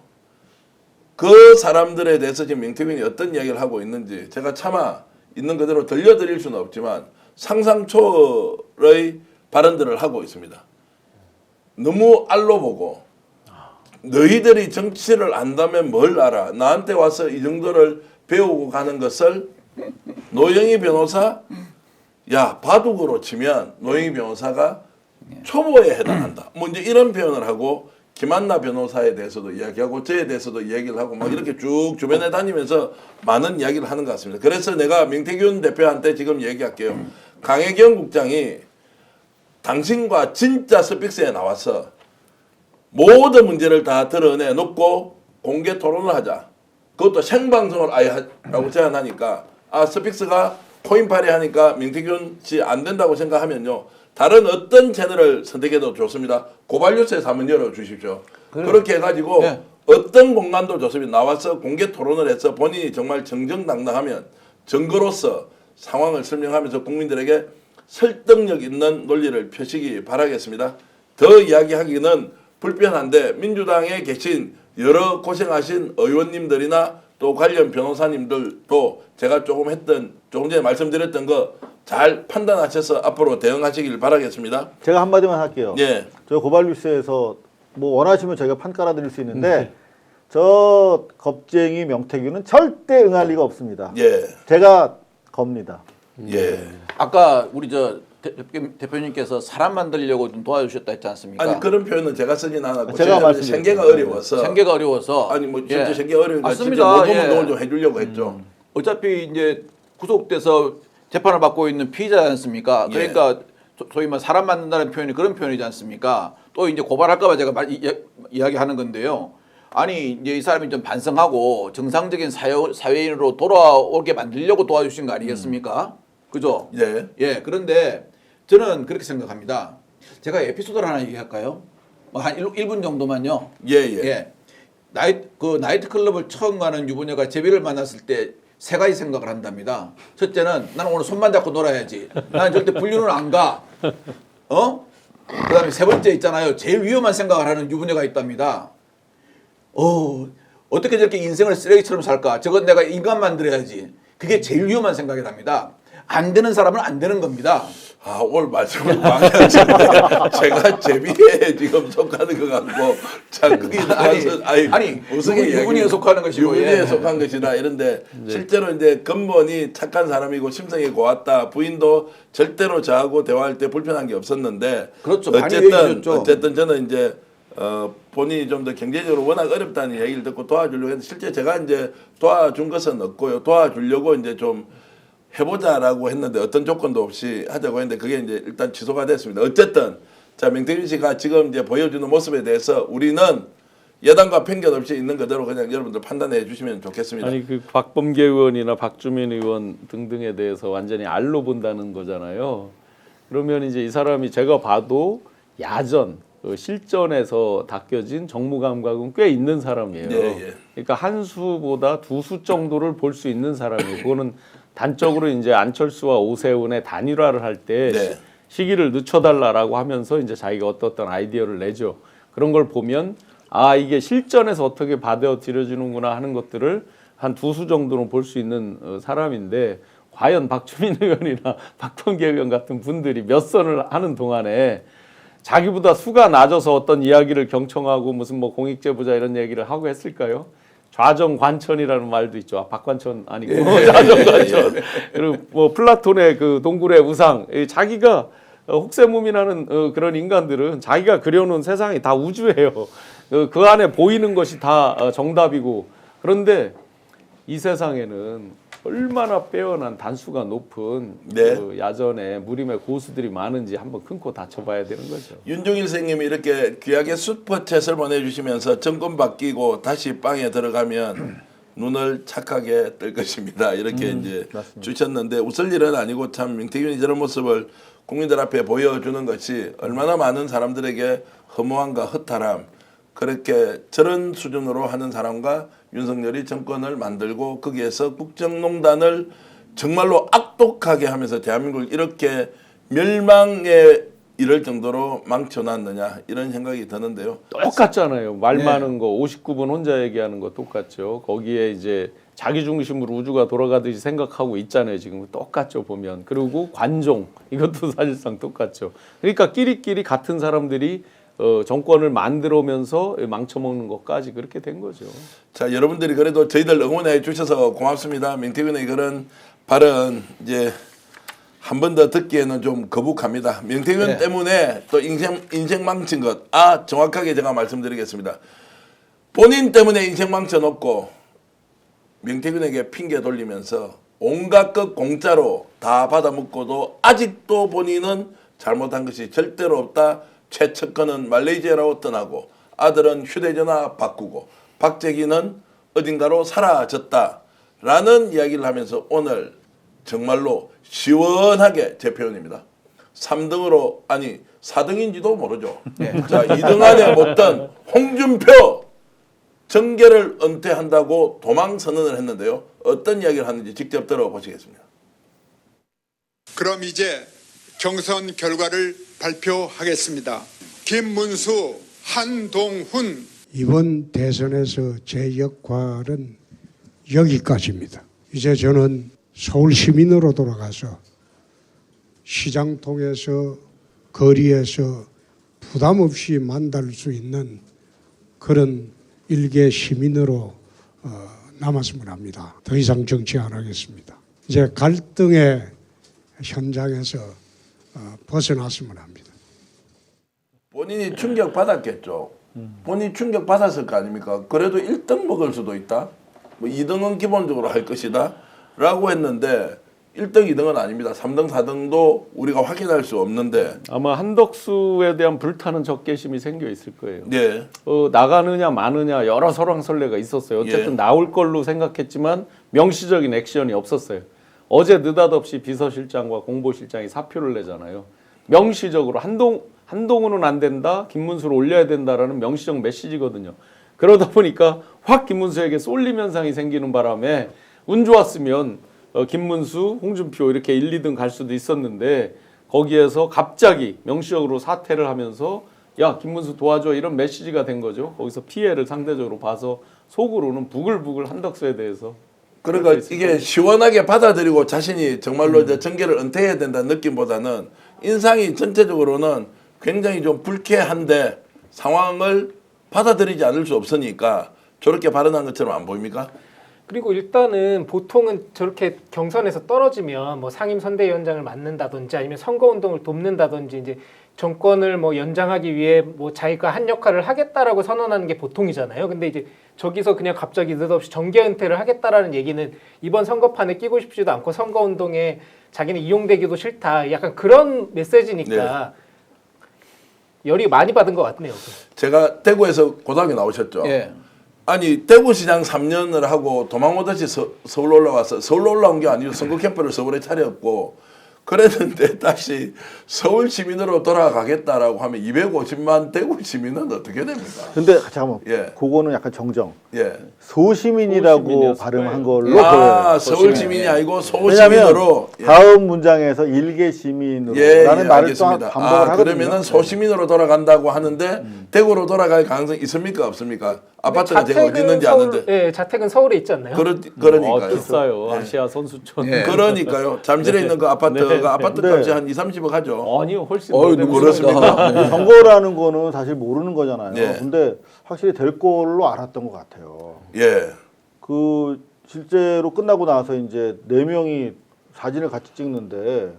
그 사람들에 대해서 지금 명태균이 어떤 이야기를 하고 있는지 제가 차마 있는 그대로 들려드릴 수는 없지만 상상 초월의 발언들을 하고 있습니다. 너무 알로 보고 너희들이 정치를 안다면 뭘 알아? 나한테 와서 이 정도를 배우고 가는 것을 노영희 변호사 야 바둑으로 치면 노영희 변호사가 초보에 해당한다. 뭐 이제 이런 표현을 하고 김한나 변호사에 대해서도 이야기하고 저에 대해서도 이야기를 하고 막 이렇게 쭉 주변에 다니면서 많은 이야기를 하는 것 같습니다. 그래서 내가 명태균 대표한테 지금 얘기할게요. 강혜경 국장이 당신과 진짜 스픽스에 나와서 모든 문제를 다 드러내 놓고 공개 토론을 하자. 그것도 생방송을 아예 하라고 제안하니까 스픽스가 코인팔이 하니까 명태균 씨 안 된다고 생각하면요. 다른 어떤 채널을 선택해도 좋습니다. 고발뉴스에서 한번 열어주십시오. 그렇게 해가지고 네. 어떤 공간도 좋습니다. 나와서 공개 토론을 해서 본인이 정말 정정당당하면 증거로서 상황을 설명하면서 국민들에게 설득력 있는 논리를 펴시기 바라겠습니다. 더 이야기하기는 불편한데 민주당에 계신 여러 고생하신 의원님들이나 또 관련 변호사님들도 제가 조금 전에 말씀드렸던 거 잘 판단하셔서 앞으로 대응하시길 바라겠습니다. 제가 한마디만 할게요. 예. 저 고발뉴스에서 뭐 원하시면 저희가 판 깔아드릴 수 있는데 저 겁쟁이 명태균은 절대 응할 리가 없습니다. 예. 제가 겁니다. 예. 아까 우리 대표님께서 사람 만들려고 좀 도와주셨다 했지 않습니까? 아니 그런 표현은 제가 쓰진 않았고 제가 말씀드렸죠. 생계가 어려워서 생계가 어려워서 아니 뭐 예. 진짜 생계가 어려우니까 진짜 맞습니다. 모범 예. 운동을 좀 해주려고 했죠. 어차피 이제 구속돼서 재판을 받고 있는 피의자지 않습니까? 예. 그러니까 소위 말 사람 만든다는 표현이 그런 표현이지 않습니까? 또 이제 고발할까봐 제가 이야기하는 건데요. 아니 이제 이 사람이 좀 반성하고 정상적인 사회인으로 돌아오게 만들려고 도와주신 거 아니겠습니까? 그죠? 예. 예. 그런데 저는 그렇게 생각합니다. 제가 에피소드를 하나 얘기할까요? 뭐 한 1분 정도만요. 예, 예. 나이트 클럽을 처음 가는 유부녀가 제비를 만났을 때 세 가지 생각을 한답니다. 첫째는 나는 오늘 손만 잡고 놀아야지. 나는 절대 불륜은 안 가. 그다음에 세 번째 있잖아요. 제일 위험한 생각을 하는 유부녀가 있답니다. 어떻게 저렇게 인생을 쓰레기처럼 살까? 저건 내가 인간 만들어야지. 그게 제일 위험한 생각이랍니다. 안 되는 사람은 안 되는 겁니다. 아 오늘 말씀을 많이 하셨는데 제가 제비에 지금 속하는 것 같고 자 그게 아니, 우승의 유부녀에 속하는 것이고, 유부녀에 예. 속한 것이다 이런데 실제로 이제 근본이 착한 사람이고 심성이 고왔다 부인도 절대로 저하고 대화할 때 불편한 게 없었는데 그렇죠. 많이 얘기해주셨죠. 어쨌든 저는 이제 본인이 좀 더 경제적으로 워낙 어렵다는 얘기를 듣고 도와주려고 했는데 실제 제가 이제 도와준 것은 없고요. 도와주려고 이제 좀 해보자라고 했는데 어떤 조건도 없이 하자고 했는데 그게 이제 일단 취소가 됐습니다. 어쨌든 자 명태균 씨가 지금 이제 보여주는 모습에 대해서 우리는 여당과 편견 없이 있는 그대로 그냥 여러분들 판단해 주시면 좋겠습니다. 아니 그 박범계 의원이나 박주민 의원 등등에 대해서 완전히 알로 본다는 거잖아요. 그러면 이제 이 사람이 제가 봐도 야전 실전에서 닦여진 정무 감각은 꽤 있는 사람이에요. 예, 예. 그러니까 한 수보다 두 수 정도를 볼 수 있는 사람이에요. 그거는 단적으로 이제 안철수와 오세훈의 단일화를 할 때 네. 시기를 늦춰달라라고 하면서 이제 자기가 어떤 아이디어를 내죠. 그런 걸 보면 아 이게 실전에서 어떻게 받아들여지는구나 하는 것들을 한 두 수 정도는 볼 수 있는 사람인데 과연 박주민 의원이나 박범계 의원 같은 분들이 몇 선을 하는 동안에 자기보다 수가 낮아서 어떤 이야기를 경청하고 무슨 뭐 공익제보자 이런 얘기를 하고 했을까요? 좌정관천이라는 말도 있죠. 아, 박관천 아니고 좌정관천. 그리고 뭐 플라톤의 그 동굴의 우상. 자기가 혹세무민하는 그런 인간들은 자기가 그려놓은 세상이 다 우주예요. 그 안에 보이는 것이 다 정답이고. 그런데 이 세상에는 얼마나 빼어난 단수가 높은 네. 그 야전에 무림의 고수들이 많은지 한번 큰 코 다쳐봐야 되는 거죠. 윤종일 선생님이 이렇게 귀하게 슈퍼챗을 보내주시면서 정권 바뀌고 다시 빵에 들어가면 눈을 착하게 뜰 것입니다. 이렇게 이제 맞습니다. 주셨는데 웃을 일은 아니고 참 명태균이 저런 모습을 국민들 앞에 보여주는 것이 얼마나 많은 사람들에게 허무함과 허탈함 그렇게 저런 수준으로 하는 사람과 윤석열이 정권을 만들고 거기에서 국정농단을 정말로 악독하게 하면서 대한민국을 이렇게 멸망에 이를 정도로 망쳐놨느냐 이런 생각이 드는데요. 똑같잖아요. 말 네. 많은 거 59분 혼자 얘기하는 거 똑같죠. 거기에 이제 자기 중심으로 우주가 돌아가듯이 생각하고 있잖아요. 지금 똑같죠 보면. 그리고 관종 이것도 사실상 똑같죠. 그러니까 끼리끼리 같은 사람들이 정권을 만들어오면서 망쳐먹는 것까지 그렇게 된 거죠. 자 여러분들이 그래도 저희들 응원해 주셔서 고맙습니다. 명태균의 그런 발언 이제 한 번 더 듣기에는 좀 거북합니다. 명태균 네. 때문에 또 인생 망친 것. 정확하게 제가 말씀드리겠습니다. 본인 때문에 인생 망쳐놓고 명태균에게 핑계 돌리면서 온갖 것 공짜로 다 받아먹고도 아직도 본인은 잘못한 것이 절대로 없다. 최측근은 말레이시아로 떠나고 아들은 휴대전화 바꾸고 박재기는 어딘가로 사라졌다라는 이야기를 하면서 오늘 정말로 시원하게 제 표현입니다. 3등으로 아니 4등인지도 모르죠. 자 2등 안에 못던 홍준표 정계를 은퇴한다고 도망 선언을 했는데요. 어떤 이야기를 하는지 직접 들어보시겠습니다. 그럼 이제 경선 결과를 발표하겠습니다. 김문수, 한동훈. 이번 대선에서 제 역할은 여기까지입니다. 이제 저는 서울 시민으로 돌아가서 시장 통해서 거리에서 부담 없이 만날 수 있는 그런 일개 시민으로 남았으면 합니다. 더 이상 정치 안 하겠습니다. 이제 갈등의 현장에서 벗어났으면 합니다. 본인이 충격 받았겠죠. 본인이 충격 받았을 거 아닙니까? 그래도 1등 먹을 수도 있다. 뭐 2등은 기본적으로 할 것이다. 라고 했는데 1등, 2등은 아닙니다. 3등, 4등도 우리가 확인할 수 없는데 아마 한덕수에 대한 불타는 적개심이 생겨 있을 거예요. 예. 나가느냐 마느냐 여러 설왕설래가 있었어요. 어쨌든 예. 나올 걸로 생각했지만 명시적인 액션이 없었어요. 어제 느닷없이 비서실장과 공보실장이 사표를 내잖아요. 명시적으로 한동훈은 안 된다, 김문수를 올려야 된다라는 명시적 메시지거든요. 그러다 보니까 확 김문수에게 쏠림 현상이 생기는 바람에 운 좋았으면 김문수, 홍준표 이렇게 1, 2등 갈 수도 있었는데 거기에서 갑자기 명시적으로 사퇴를 하면서 야 김문수 도와줘 이런 메시지가 된 거죠. 거기서 피해를 상대적으로 봐서 속으로는 부글부글 한덕수에 대해서 그러니까 이게 시원하게 받아들이고 자신이 정말로 이제 정계를 은퇴해야 된다는 느낌보다는 인상이 전체적으로는 굉장히 좀 불쾌한데 상황을 받아들이지 않을 수 없으니까 저렇게 발언한 것처럼 안 보입니까? 그리고 일단은 보통은 저렇게 경선에서 떨어지면 뭐 상임 선대위원장을 맡는다든지 아니면 선거운동을 돕는다든지 이제 정권을 뭐 연장하기 위해 뭐 자기가 한 역할을 하겠다라고 선언하는 게 보통이잖아요. 근데 이제 저기서 그냥 갑자기 느닷없이 정계 은퇴를 하겠다라는 얘기는 이번 선거판에 끼고 싶지도 않고 선거운동에 자기는 이용되기도 싫다. 약간 그런 메시지니까 열이 많이 받은 것 같네요. 제가 대구에서 고등학교 나오셨죠? 예. 아니 대구시장 3년을 하고 도망오듯이 서울로 올라와서 서울로 올라온 게 아니고 선거 캠프를 서울에 차렸고 그랬는데 다시 서울 시민으로 돌아가겠다라고 하면 250만 대구 시민은 어떻게 됩니까? 근데 잠깐만, 예. 그거는 약간 정정. 예. 소시민이라고 소시민이었을 발음한 거예요. 걸로 보여요. 서울 시민이 아니고 서울 왜냐하면 시민으로. 예. 다음 문장에서 일개 시민으로라는 말을 또 알겠습니다. 반복을 하거든요. 그러면은 소시민으로 돌아간다고 하는데 대구로 돌아갈 가능성이 있습니까 없습니까? 아파트가 제가 어디 있는지 아는데. 네, 자택은 서울에 있지 않나요? 그러니까요. 비싸요. 아시아 선수촌. 예. 그러니까요. 잠실에 있는 그 아파트가 네. 아파트 네. 값이 한 2, 30억 하죠. 아니요 훨씬 어이, 더 너무 그렇습니까? 네. 선거라는 거는 사실 모르는 거잖아요. 네. 근데 확실히 될 걸로 알았던 것 같아요. 예. 그 실제로 끝나고 나서 이제 4명이 사진을 같이 찍는데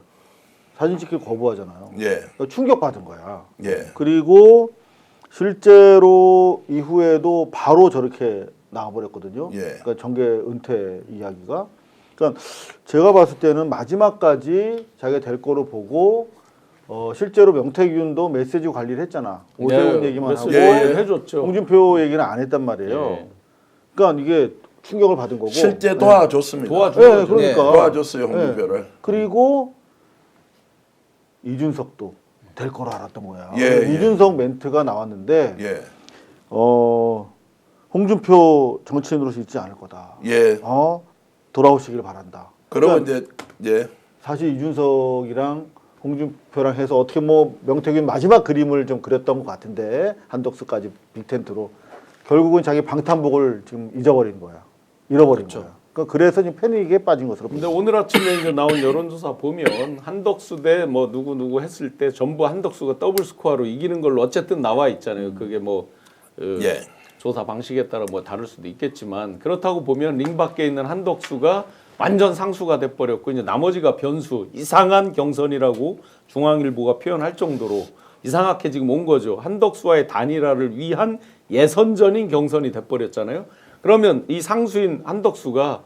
사진 찍기 거부하잖아요. 예. 그러니까 충격받은 거야. 예. 그리고 실제로 이후에도 바로 저렇게 나와버렸거든요. 예. 그러니까 정계 은퇴 이야기가. 그러니까 제가 봤을 때는 마지막까지 자기가 될 거로 보고 실제로 명태균도 메시지 관리를 했잖아. 오세훈 얘기만 하고 해줬죠. 홍준표 얘기는 안 했단 말이에요. 예. 그러니까 이게 충격을 받은 거고. 실제 도와줬습니다. 도와준 네, 거죠. 그러니까. 도와줬어요 홍준표를. 그리고 이준석도 될 거로 알았던 거야. 예, 예. 이준석 멘트가 나왔는데 예. 홍준표 정치인으로서 있지 않을 거다. 예. 돌아오시길 바란다. 그러면 그러니까 이제 예. 사실 이준석이랑 홍준표랑 해서 어떻게 뭐 명태균 마지막 그림을 좀 그렸던 것 같은데 한덕수까지 빅텐트로 결국은 자기 방탄복을 지금 잊어버린 거야. 잃어버린 거야. 그러니까 그래서 지금 패닉에 빠진 것으로 근데 보입니다. 오늘 아침에 이제 나온 여론조사 보면 한덕수 대 뭐 누구 했을 때 전부 한덕수가 더블 스코어로 이기는 걸로 어쨌든 나와 있잖아요. 그게 뭐 예. 조사 방식에 따라 뭐 다를 수도 있겠지만 그렇다고 보면 링 밖에 있는 한덕수가 완전 상수가 돼버렸고 이제 나머지가 변수 이상한 경선이라고 중앙일보가 표현할 정도로 이상하게 지금 온 거죠. 한덕수와의 단일화를 위한 예선전인 경선이 돼버렸잖아요. 그러면 이 상수인 한덕수가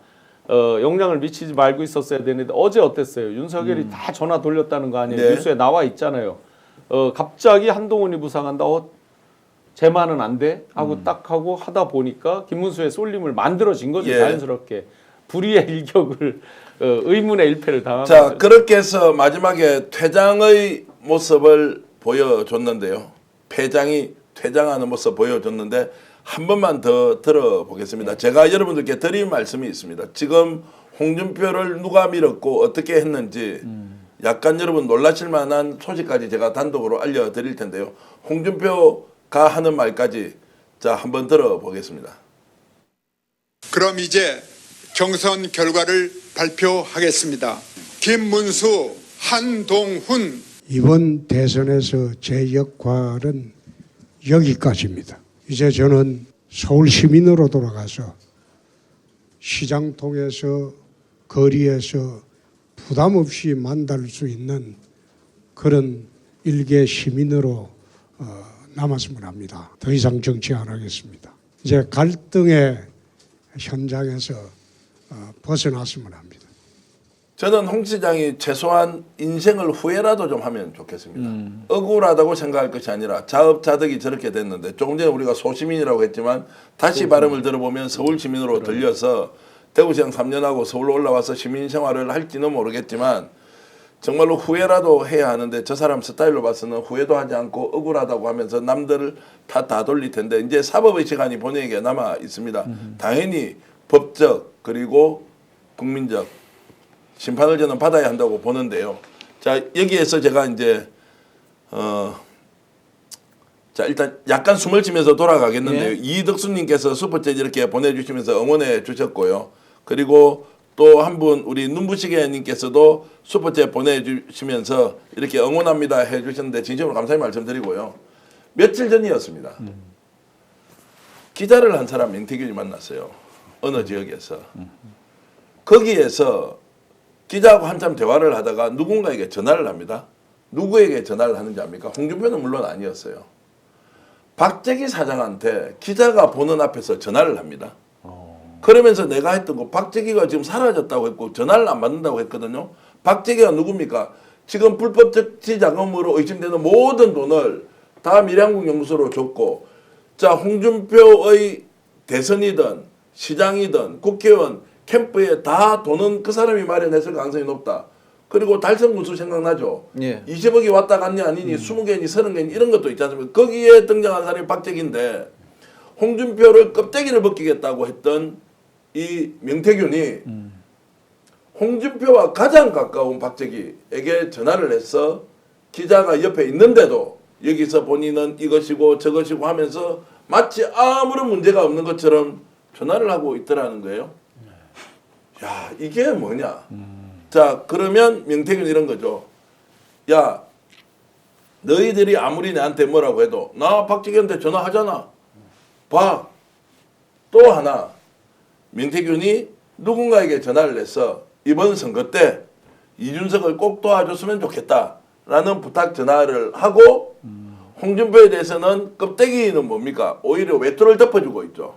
영향을 미치지 말고 있었어야 되는데 어제 어땠어요? 윤석열이 다 전화 돌렸다는 거 아니에요? 네. 뉴스에 나와 있잖아요. 갑자기 한동훈이 부상한다. 제만은 안 돼? 하고 딱 하고 하다 보니까 김문수의 쏠림을 만들어진 거죠. 예. 자연스럽게. 불의의 일격을 의문의 일패를 당한 자 거죠. 그렇게 해서 마지막에 퇴장의 모습을 보여줬는데요. 패장이 퇴장하는 모습 보여줬는데 한 번만 더 들어보겠습니다. 제가 여러분들께 드릴 말씀이 있습니다. 지금 홍준표를 누가 밀었고 어떻게 했는지 약간 여러분 놀라실 만한 소식까지 제가 단독으로 알려드릴 텐데요. 홍준표가 하는 말까지 자 한번 들어보겠습니다. 그럼 이제 경선 결과를 발표하겠습니다. 김문수, 한동훈. 이번 대선에서 제 역할은 여기까지입니다. 이제 저는 서울 시민으로 돌아가서 시장 통해서 거리에서 부담 없이 만날 수 있는 그런 일개 시민으로 남았으면 합니다. 더 이상 정치 안 하겠습니다. 이제 갈등의 현장에서 벗어났으면 합니다. 저는 홍 시장이 최소한 인생을 후회라도 좀 하면 좋겠습니다. 억울하다고 생각할 것이 아니라 자업자득이 저렇게 됐는데 조금 전에 우리가 소시민이라고 했지만 다시 발음을 들어보면 서울 시민으로 들려서 대구시장 3년하고 서울로 올라와서 시민 생활을 할지는 모르겠지만 정말로 후회라도 해야 하는데 저 사람 스타일로 봐서는 후회도 하지 않고 억울하다고 하면서 남들을 다 돌릴 텐데 이제 사법의 시간이 본인에게 남아 있습니다. 당연히 법적 그리고 국민적 심판을 저는 받아야 한다고 보는데요. 자, 여기에서 제가 이제 자, 일단 약간 숨을 쉬면서 돌아가겠는데요. 이덕수님께서 슈퍼챗 이렇게 보내주시면서 응원해 주셨고요. 그리고 또 한 분 우리 눈부시게님께서도 슈퍼챗 보내주시면서 이렇게 응원합니다 해주셨는데 진심으로 감사의 말씀드리고요. 며칠 전이었습니다. 기자를 한 사람 명태균이 만났어요. 어느 지역에서. 거기에서 기자하고 한참 대화를 하다가 누군가에게 전화를 합니다. 누구에게 전화를 하는지 압니까? 홍준표는 물론 아니었어요. 박재기 사장한테 기자가 보는 앞에서 전화를 합니다. 그러면서 내가 했던 거 박재기가 지금 사라졌다고 했고 전화를 안 받는다고 했거든요. 박재기가 누굽니까? 지금 불법 적지 자금으로 의심되는 모든 돈을 다 밀양국 연구소로 줬고 자 홍준표의 대선이든 시장이든 국회의원 캠프에 다 돈은 그 사람이 마련했을 가능성이 높다. 그리고 달성 군수 생각나죠? 예. 20억이 왔다 갔니 아니니 20개니 30개니 이런 것도 있지 않습니까? 거기에 등장한 사람이 박재기인데 홍준표를 껍데기를 벗기겠다고 했던 이 명태균이 홍준표와 가장 가까운 박재기에게 전화를 해서 기자가 옆에 있는데도 여기서 본인은 이것이고 저것이고 하면서 마치 아무런 문제가 없는 것처럼 전화를 하고 있더라는 거예요. 야, 이게 뭐냐? 자, 그러면 명태균 이런 거죠. 야, 너희들이 아무리 나한테 뭐라고 해도 나 박재기한테 전화하잖아. 봐. 또 하나. 명태균이 누군가에게 전화를 해서 이번 선거 때 이준석을 꼭 도와줬으면 좋겠다라는 부탁 전화를 하고 홍준표에 대해서는 껍데기는 뭡니까? 오히려 외투를 덮어주고 있죠.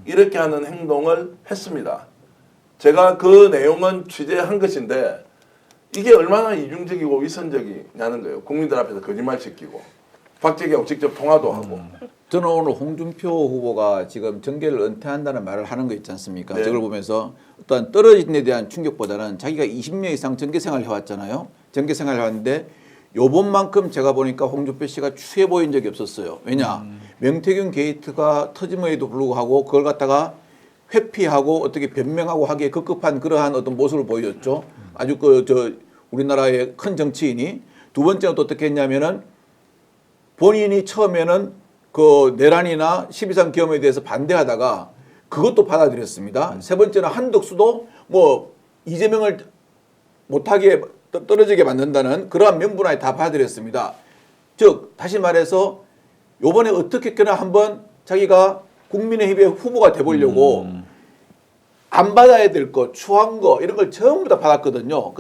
이렇게 하는 행동을 했습니다. 제가 그 내용은 취재한 것인데 이게 얼마나 이중적이고 위선적이냐는 거예요. 국민들 앞에서 거짓말 시키고 박재기하고 직접 통화도 하고. 저는 오늘 홍준표 후보가 지금 정계를 은퇴한다는 말을 하는 거 있지 않습니까? 네. 저걸 보면서 어떤 떨어진 데 대한 충격보다는 자기가 20년 이상 정계 생활을 해왔잖아요. 정계 생활을 해왔는데 요번만큼 제가 보니까 홍준표 씨가 추해 보인 적이 없었어요. 왜냐? 명태균 게이트가 터짐에도 불구하고 그걸 갖다가 회피하고 어떻게 변명하고 하기에 급급한 그러한 어떤 모습을 보여줬죠. 아주 우리나라의 큰 정치인이. 두 번째는 또 어떻게 했냐면은 본인이 처음에는 그 내란이나 12.3 계엄에 대해서 반대하다가 그것도 받아들였습니다. 세 번째는 한덕수도 뭐 이재명을 못하게 떨어지게 만든다는 그러한 명분하에 다 받아들였습니다. 즉 다시 말해서 요번에 어떻게거나 한번 자기가 국민의힘의 후보가 돼보려고 안 받아야 될 거, 추한 거 이런 걸 전부 다 받았거든요.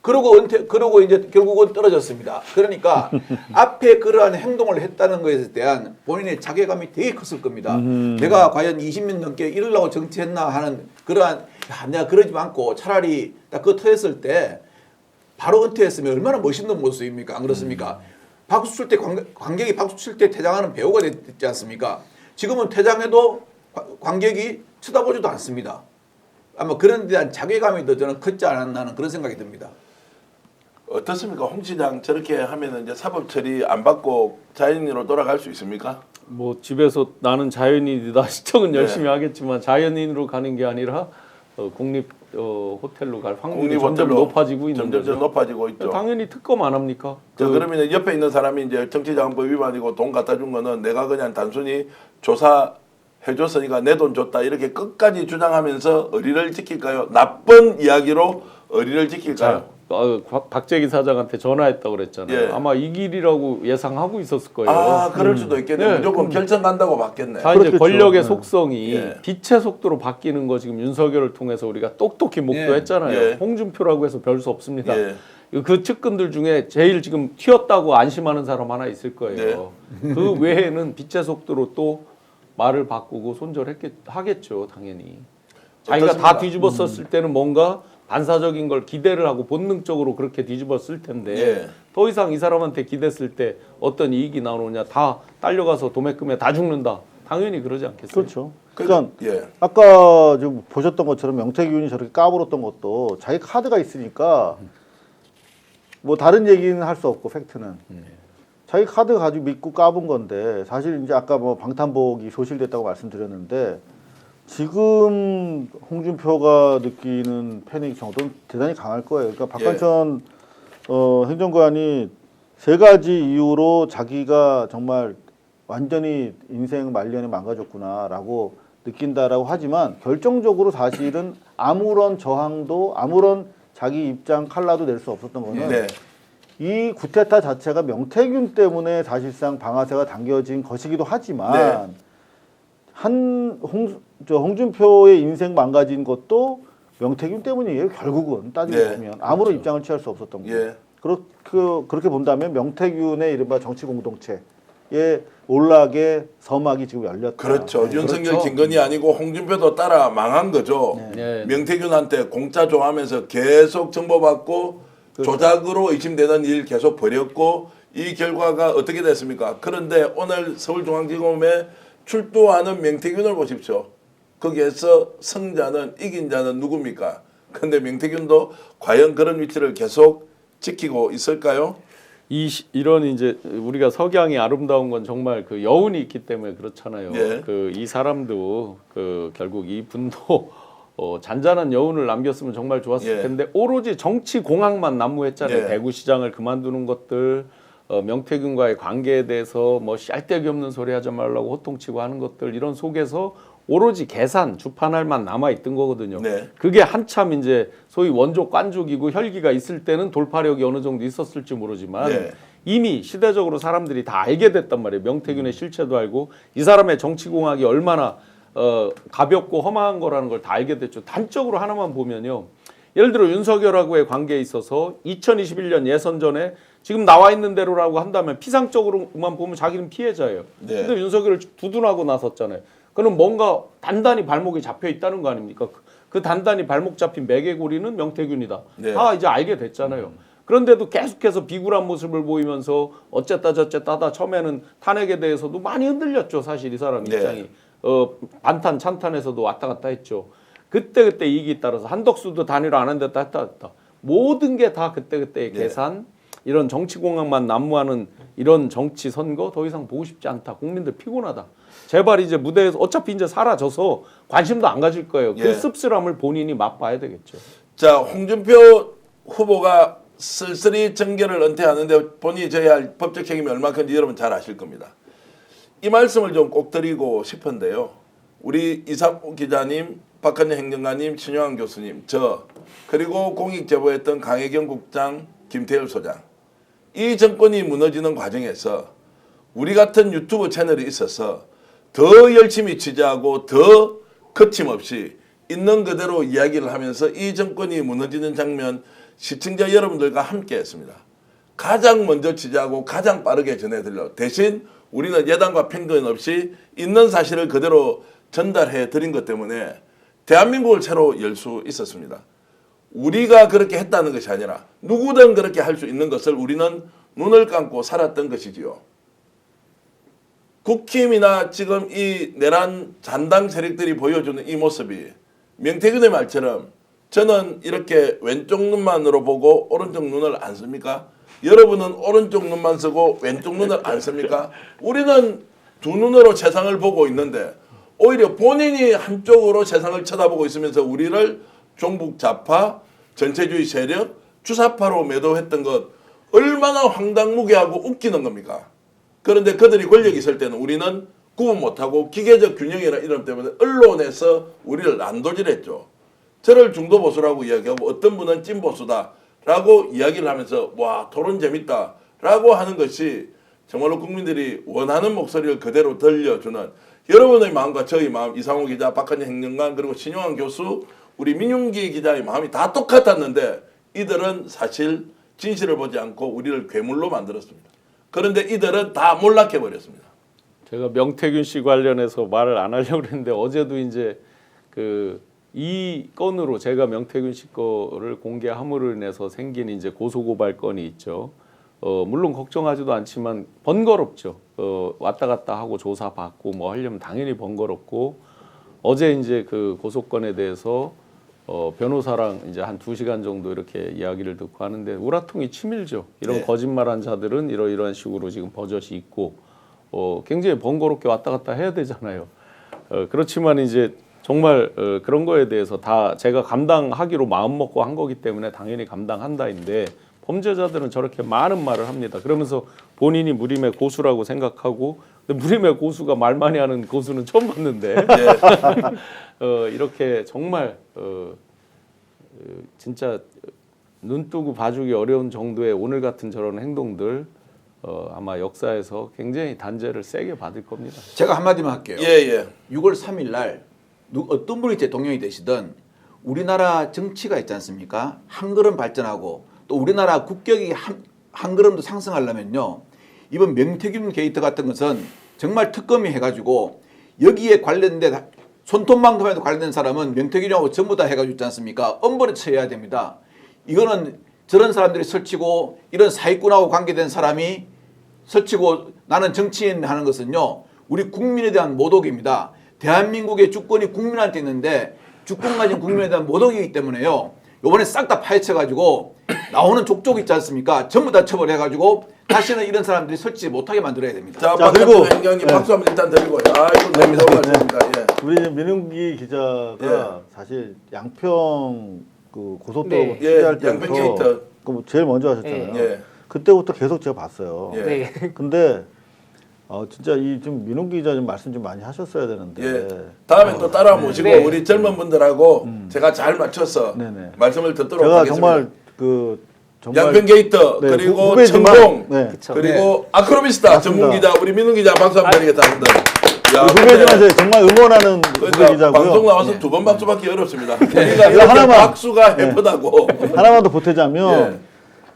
그러고 이제 결국은 떨어졌습니다. 그러니까 앞에 그러한 행동을 했다는 것에 대한 본인의 자괴감이 되게 컸을 겁니다. 내가 과연 20년 넘게 이러려고 정치했나 하는 그러한 내가 그러지 않고 차라리 딱 그거 터졌을 때 바로 은퇴했으면 얼마나 멋있는 모습입니까? 안 그렇습니까? 박수 칠 때 관객이 박수 칠 때 퇴장하는 배우가 됐지 않습니까? 지금은 퇴장해도 관객이 쳐다보지도 않습니다. 아마 그런 데 대한 자괴감이 더 저는 컸지 않았나 하는 그런 생각이 듭니다. 어떻습니까? 홍 시장 저렇게 하면 이제 사법 처리 안 받고 자연인으로 돌아갈 수 있습니까? 뭐 집에서 나는 자연인이다 시청은 열심히 하겠지만 자연인으로 가는 게 아니라 국립 호텔로 갈 확률이 점점 높아지고 있는 거죠. 점점 높아지고 있죠. 당연히 특검 안 합니까? 그러면 옆에 있는 사람이 이제 정치자금법 위반이고 돈 갖다 준 거는 내가 그냥 단순히 조사해 해줬으니까 내 돈 줬다 이렇게 끝까지 주장하면서 의리를 지킬까요? 나쁜 이야기로 의리를 지킬까요? 박재기 사장한테 전화했다고 그랬잖아요. 예. 아마 이 길이라고 예상하고 있었을 거예요. 아 그럴 수도 있겠네. 네, 무조건 결선 간다고 받겠네. 자, 이제 그렇겠죠. 권력의 네. 속성이 예. 빛의 속도로 바뀌는 거 지금 윤석열을 통해서 우리가 똑똑히 목도했잖아요. 예. 홍준표라고 해서 별 수 없습니다. 예. 그 측근들 중에 제일 지금 튀었다고 안심하는 사람 하나 있을 거예요. 그 외에는 빛의 속도로 또 말을 바꾸고 손절하겠죠, 당연히. 자기가 어떻습니까? 다 뒤집었었을 때는 뭔가 반사적인 걸 기대를 하고 본능적으로 그렇게 뒤집었을 텐데 예. 더 이상 이 사람한테 기댔을 때 어떤 이익이 나오느냐 다 딸려가서 도매금에 다 죽는다. 당연히 그러지 않겠어요? 그렇죠. 그러니까 예. 아까 좀 보셨던 것처럼 명태균이 저렇게 까불었던 것도 자기 카드가 있으니까 뭐 다른 얘기는 할 수 없고 팩트는 자기 카드 가지고 믿고 까본 건데 사실 이제 아까 뭐 방탄복이 소실됐다고 말씀드렸는데 지금 홍준표가 느끼는 패닉 정도는 대단히 강할 거예요. 그러니까 박관천 행정관이 세 가지 이유로 자기가 정말 완전히 인생 말년에 망가졌구나라고 느낀다라고 하지만 결정적으로 사실은 아무런 저항도 아무런 자기 입장 칼라도 낼 수 없었던 거는 네. 이 구테타 자체가 명태균 때문에 사실상 방아쇠가 당겨진 것이기도 하지만 홍준표의 인생 망가진 것도 명태균 때문이에요. 결국은 따지고 네. 보면 아무런 입장을 취할 수 없었던 거예요. 예. 그렇게 본다면 명태균의 이른바 정치 공동체의 올락의 서막이 지금 열렸다. 그렇죠. 윤석열, 그렇죠. 김건희 아니고 홍준표도 따라 망한 거죠. 네. 명태균한테 공짜 좋아하면서 계속 정보받고 조작으로 의심되는 일 계속 벌였고 이 결과가 어떻게 됐습니까? 그런데 오늘 서울중앙지검에 출두하는 명태균을 보십시오. 거기에서 승자는 이긴 자는 누굽니까? 근데 명태균도 과연 그런 위치를 계속 지키고 있을까요? 이런 이제 우리가 석양이 아름다운 건 정말 그 여운이 있기 때문에 그렇잖아요. 예. 그 이 사람도 그 결국 이 분도 잔잔한 여운을 남겼으면 정말 좋았을 예. 텐데 오로지 정치 공학만 난무했잖아요. 예. 대구시장을 그만두는 것들, 명태균과의 관계에 대해서 뭐 쌀데기 없는 소리 하지 말라고 호통치고 하는 것들 이런 속에서 오로지 계산, 주판할만 남아있던 거거든요. 네. 그게 한참 이제 소위 원조 깐족이고 혈기가 있을 때는 돌파력이 어느 정도 있었을지 모르지만 네. 이미 시대적으로 사람들이 다 알게 됐단 말이에요. 명태균의 실체도 알고 이 사람의 정치공학이 얼마나 가볍고 험한 거라는 걸 다 알게 됐죠. 단적으로 하나만 보면요. 예를 들어 윤석열하고의 관계에 있어서 2021년 예선 전에 지금 나와 있는 대로라고 한다면 피상적으로만 보면 자기는 피해자예요. 네. 근데 윤석열을 두둔하고 나섰잖아요. 그럼 뭔가 단단히 발목이 잡혀 있다는 거 아닙니까? 그 단단히 발목 잡힌 매개고리는 명태균이다. 네. 다 이제 알게 됐잖아요. 그런데도 계속해서 비굴한 모습을 보이면서 어쨌다 저쨌다 하다 처음에는 탄핵에 대해서도 많이 흔들렸죠. 사실 이 사람 네. 입장이. 반탄 찬탄에서도 왔다 갔다 했죠. 그때 이익이 따라서 한덕수도 단일화 안 한댔다 했다. 모든 게 다 그때의 네. 계산. 이런 정치공학만 난무하는 이런 정치 선거 더 이상 보고 싶지 않다. 국민들 피곤하다. 제발 이제 무대에서 어차피 이제 사라져서 관심도 안 가질 거예요. 그 예. 씁쓸함을 본인이 맛봐야 되겠죠. 자, 홍준표 후보가 쓸쓸히 정계를 은퇴하는데 본인이 져야 할 법적 책임이 얼마큼인지 여러분 잘 아실 겁니다. 이 말씀을 좀 꼭 드리고 싶은데요. 우리 이상우 기자님, 박한영 행정관님, 신용환 교수님, 저 그리고 공익 제보했던 강혜경 국장, 김태열 소장 이 정권이 무너지는 과정에서 우리 같은 유튜브 채널이 있어서 더 열심히 취재하고 더 거침없이 있는 그대로 이야기를 하면서 이 정권이 무너지는 장면 시청자 여러분들과 함께 했습니다. 가장 먼저 취재하고 가장 빠르게 전해드려 대신 우리는 예단과 편견 없이 있는 사실을 그대로 전달해 드린 것 때문에 대한민국을 새로 열 수 있었습니다. 우리가 그렇게 했다는 것이 아니라 누구든 그렇게 할 수 있는 것을 우리는 눈을 감고 살았던 것이지요. 국힘이나 지금 이 내란 잔당 세력들이 보여주는 이 모습이 명태균의 말처럼 저는 이렇게 왼쪽 눈만으로 보고 오른쪽 눈을 안 씁니까? 여러분은 오른쪽 눈만 쓰고 왼쪽 눈을 안 씁니까? 우리는 두 눈으로 세상을 보고 있는데 오히려 본인이 한쪽으로 세상을 쳐다보고 있으면서 우리를 종북 좌파, 전체주의 세력, 주사파로 매도했던 것 얼마나 황당무계하고 웃기는 겁니까? 그런데 그들이 권력이 있을 때는 우리는 구분 못하고 기계적 균형이라 이름 때문에 언론에서 우리를 난도질했죠. 저를 중도 보수라고 이야기하고 어떤 분은 찐 보수다라고 이야기를 하면서 와 토론 재밌다라고 하는 것이 정말로 국민들이 원하는 목소리를 그대로 들려주는 여러분의 마음과 저의 마음, 이상호 기자, 박한영 행정관 그리고 신용환 교수, 우리 민윤기 기자의 마음이 다 똑같았는데 이들은 사실 진실을 보지 않고 우리를 괴물로 만들었습니다. 그런데 이들은 다 몰락해 버렸습니다. 제가 명태균 씨 관련해서 말을 안 하려고 했는데 어제도 이제 이 건으로 제가 명태균 씨 거를 공개함으로 인해서 생긴 이제 고소고발 건이 있죠. 물론 걱정하지도 않지만 번거롭죠. 왔다 갔다 하고 조사 받고 뭐 하려면 당연히 번거롭고 어제 이제 그 고소건에 대해서 변호사랑 이제 한 2시간 정도 이렇게 이야기를 듣고 하는데 우라통이 치밀죠. 이런 네. 거짓말한 자들은 이러이러한 식으로 지금 버젓이 있고 굉장히 번거롭게 왔다 갔다 해야 되잖아요. 그렇지만 이제 정말 그런 거에 대해서 다 제가 감당하기로 마음 먹고 한 거기 때문에 당연히 감당한다인데 범죄자들은 저렇게 많은 말을 합니다. 그러면서 본인이 무림의 고수라고 생각하고 근데 무림의 고수가 말 많이 하는 고수는 처음 봤는데 이렇게 정말 진짜 눈 뜨고 봐주기 어려운 정도의 오늘 같은 저런 행동들 아마 역사에서 굉장히 단죄를 세게 받을 겁니다. 제가 한마디만 할게요. 예. 6월 3일 날 어떤 분이 대통령이 되시든 우리나라 정치가 있지 않습니까? 한 걸음 발전하고 또 우리나라 국격이 한 걸음 더 상승하려면요. 이번 명태균 게이트 같은 것은 정말 특검이 해가지고 여기에 관련된 손톱만큼에도 관련된 사람은 명태균하고 전부 다 해가지고 있지 않습니까? 엄벌에 처해야 됩니다. 이거는 저런 사람들이 설치고 이런 사기꾼하고 관계된 사람이 설치고 나는 정치인 하는 것은요. 우리 국민에 대한 모독입니다. 대한민국의 주권이 국민한테 있는데 주권 가진 국민에 대한 모독이기 때문에요. 요번에 싹 다 파헤쳐가지고 나오는 족족 있지 않습니까? 전부 다 처벌해가지고 다시는 이런 사람들이 설치 못하게 만들어야 됩니다. 자, 그리고 행정님 박수 한번 일단 드리고요. 이건 너무 감사합니다. 예. 우리 민웅기 기자가 예. 사실 양평 그 고속도로 네. 취재할 예, 양평 때부터 게이트. 그 제일 먼저 하셨잖아요. 예. 그때부터 계속 제가 봤어요. 예. 네. 근데 진짜 이 좀 민웅기 기자 좀 말씀 좀 많이 하셨어야 되는데. 예. 다음에 또 따라 모시고 네. 우리 젊은 분들하고 제가 잘 맞춰서 네네. 말씀을 듣도록 제가 하겠습니다. 정말 양평 게이트 네, 그리고 후배지만, 천공 네. 그리고 아크로비스타 맞습니다. 전문 기자 우리 민웅 기자 박수 한번 드리겠습니다. 야, 후배지만 근데 제가 정말 응원하는 후배 그러니까 기자고요. 방송 나와서 예. 두 번 박수받기 어렵습니다. 우리가 이거 하나만. 박수가 해프다고. 하나만 더 보태자면 예.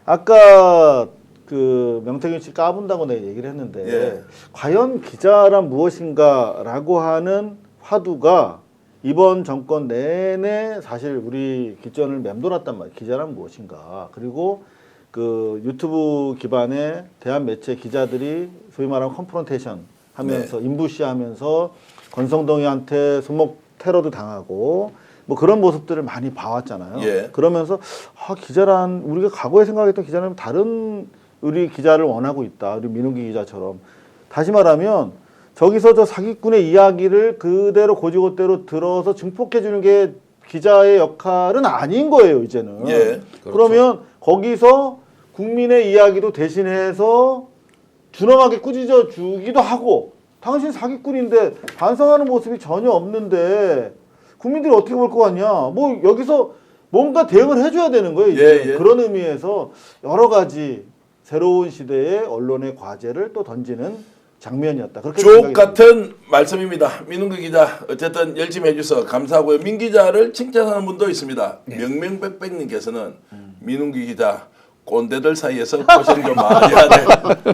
아까 그 명태균 씨 까분다고 내가 얘기를 했는데 예. 과연 기자란 무엇인가라고 하는 화두가 이번 정권 내내 사실 우리 기전을 맴돌았단 말이에요. 기자란 무엇인가. 그리고 그 유튜브 기반의 대한 매체 기자들이 소위 말하는 컨프런테이션 하면서 인부시하면서 권성동이한테 손목 테러도 당하고 뭐 그런 모습들을 많이 봐왔잖아요. 예. 그러면서 기자란 우리가 과거에 생각했던 기자는 다른 우리 기자를 원하고 있다. 우리 민웅기 기자처럼. 다시 말하면 저기서 저 사기꾼의 이야기를 그대로 고지고대로 들어서 증폭해 주는 게 기자의 역할은 아닌 거예요, 이제는. 예. 그러면 거기서 국민의 이야기도 대신해서 준엄하게 꾸짖어 주기도 하고 당신 사기꾼인데 반성하는 모습이 전혀 없는데 국민들이 어떻게 볼 것 같냐. 뭐 여기서 뭔가 대응을 해줘야 되는 거예요. 이제. 예. 그런 의미에서 여러 가지 새로운 시대의 언론의 과제를 또 던지는 장면이었다. 그렇게 주옥 생각이 듭니다. 같은 말씀입니다. 민웅기 기자 어쨌든 열심히 해주셔서 감사하고요. 민 기자를 칭찬하는 분도 있습니다. 명명백백님께서는 민웅기 기자 꼰대들 사이에서 고생 좀 많이 하네.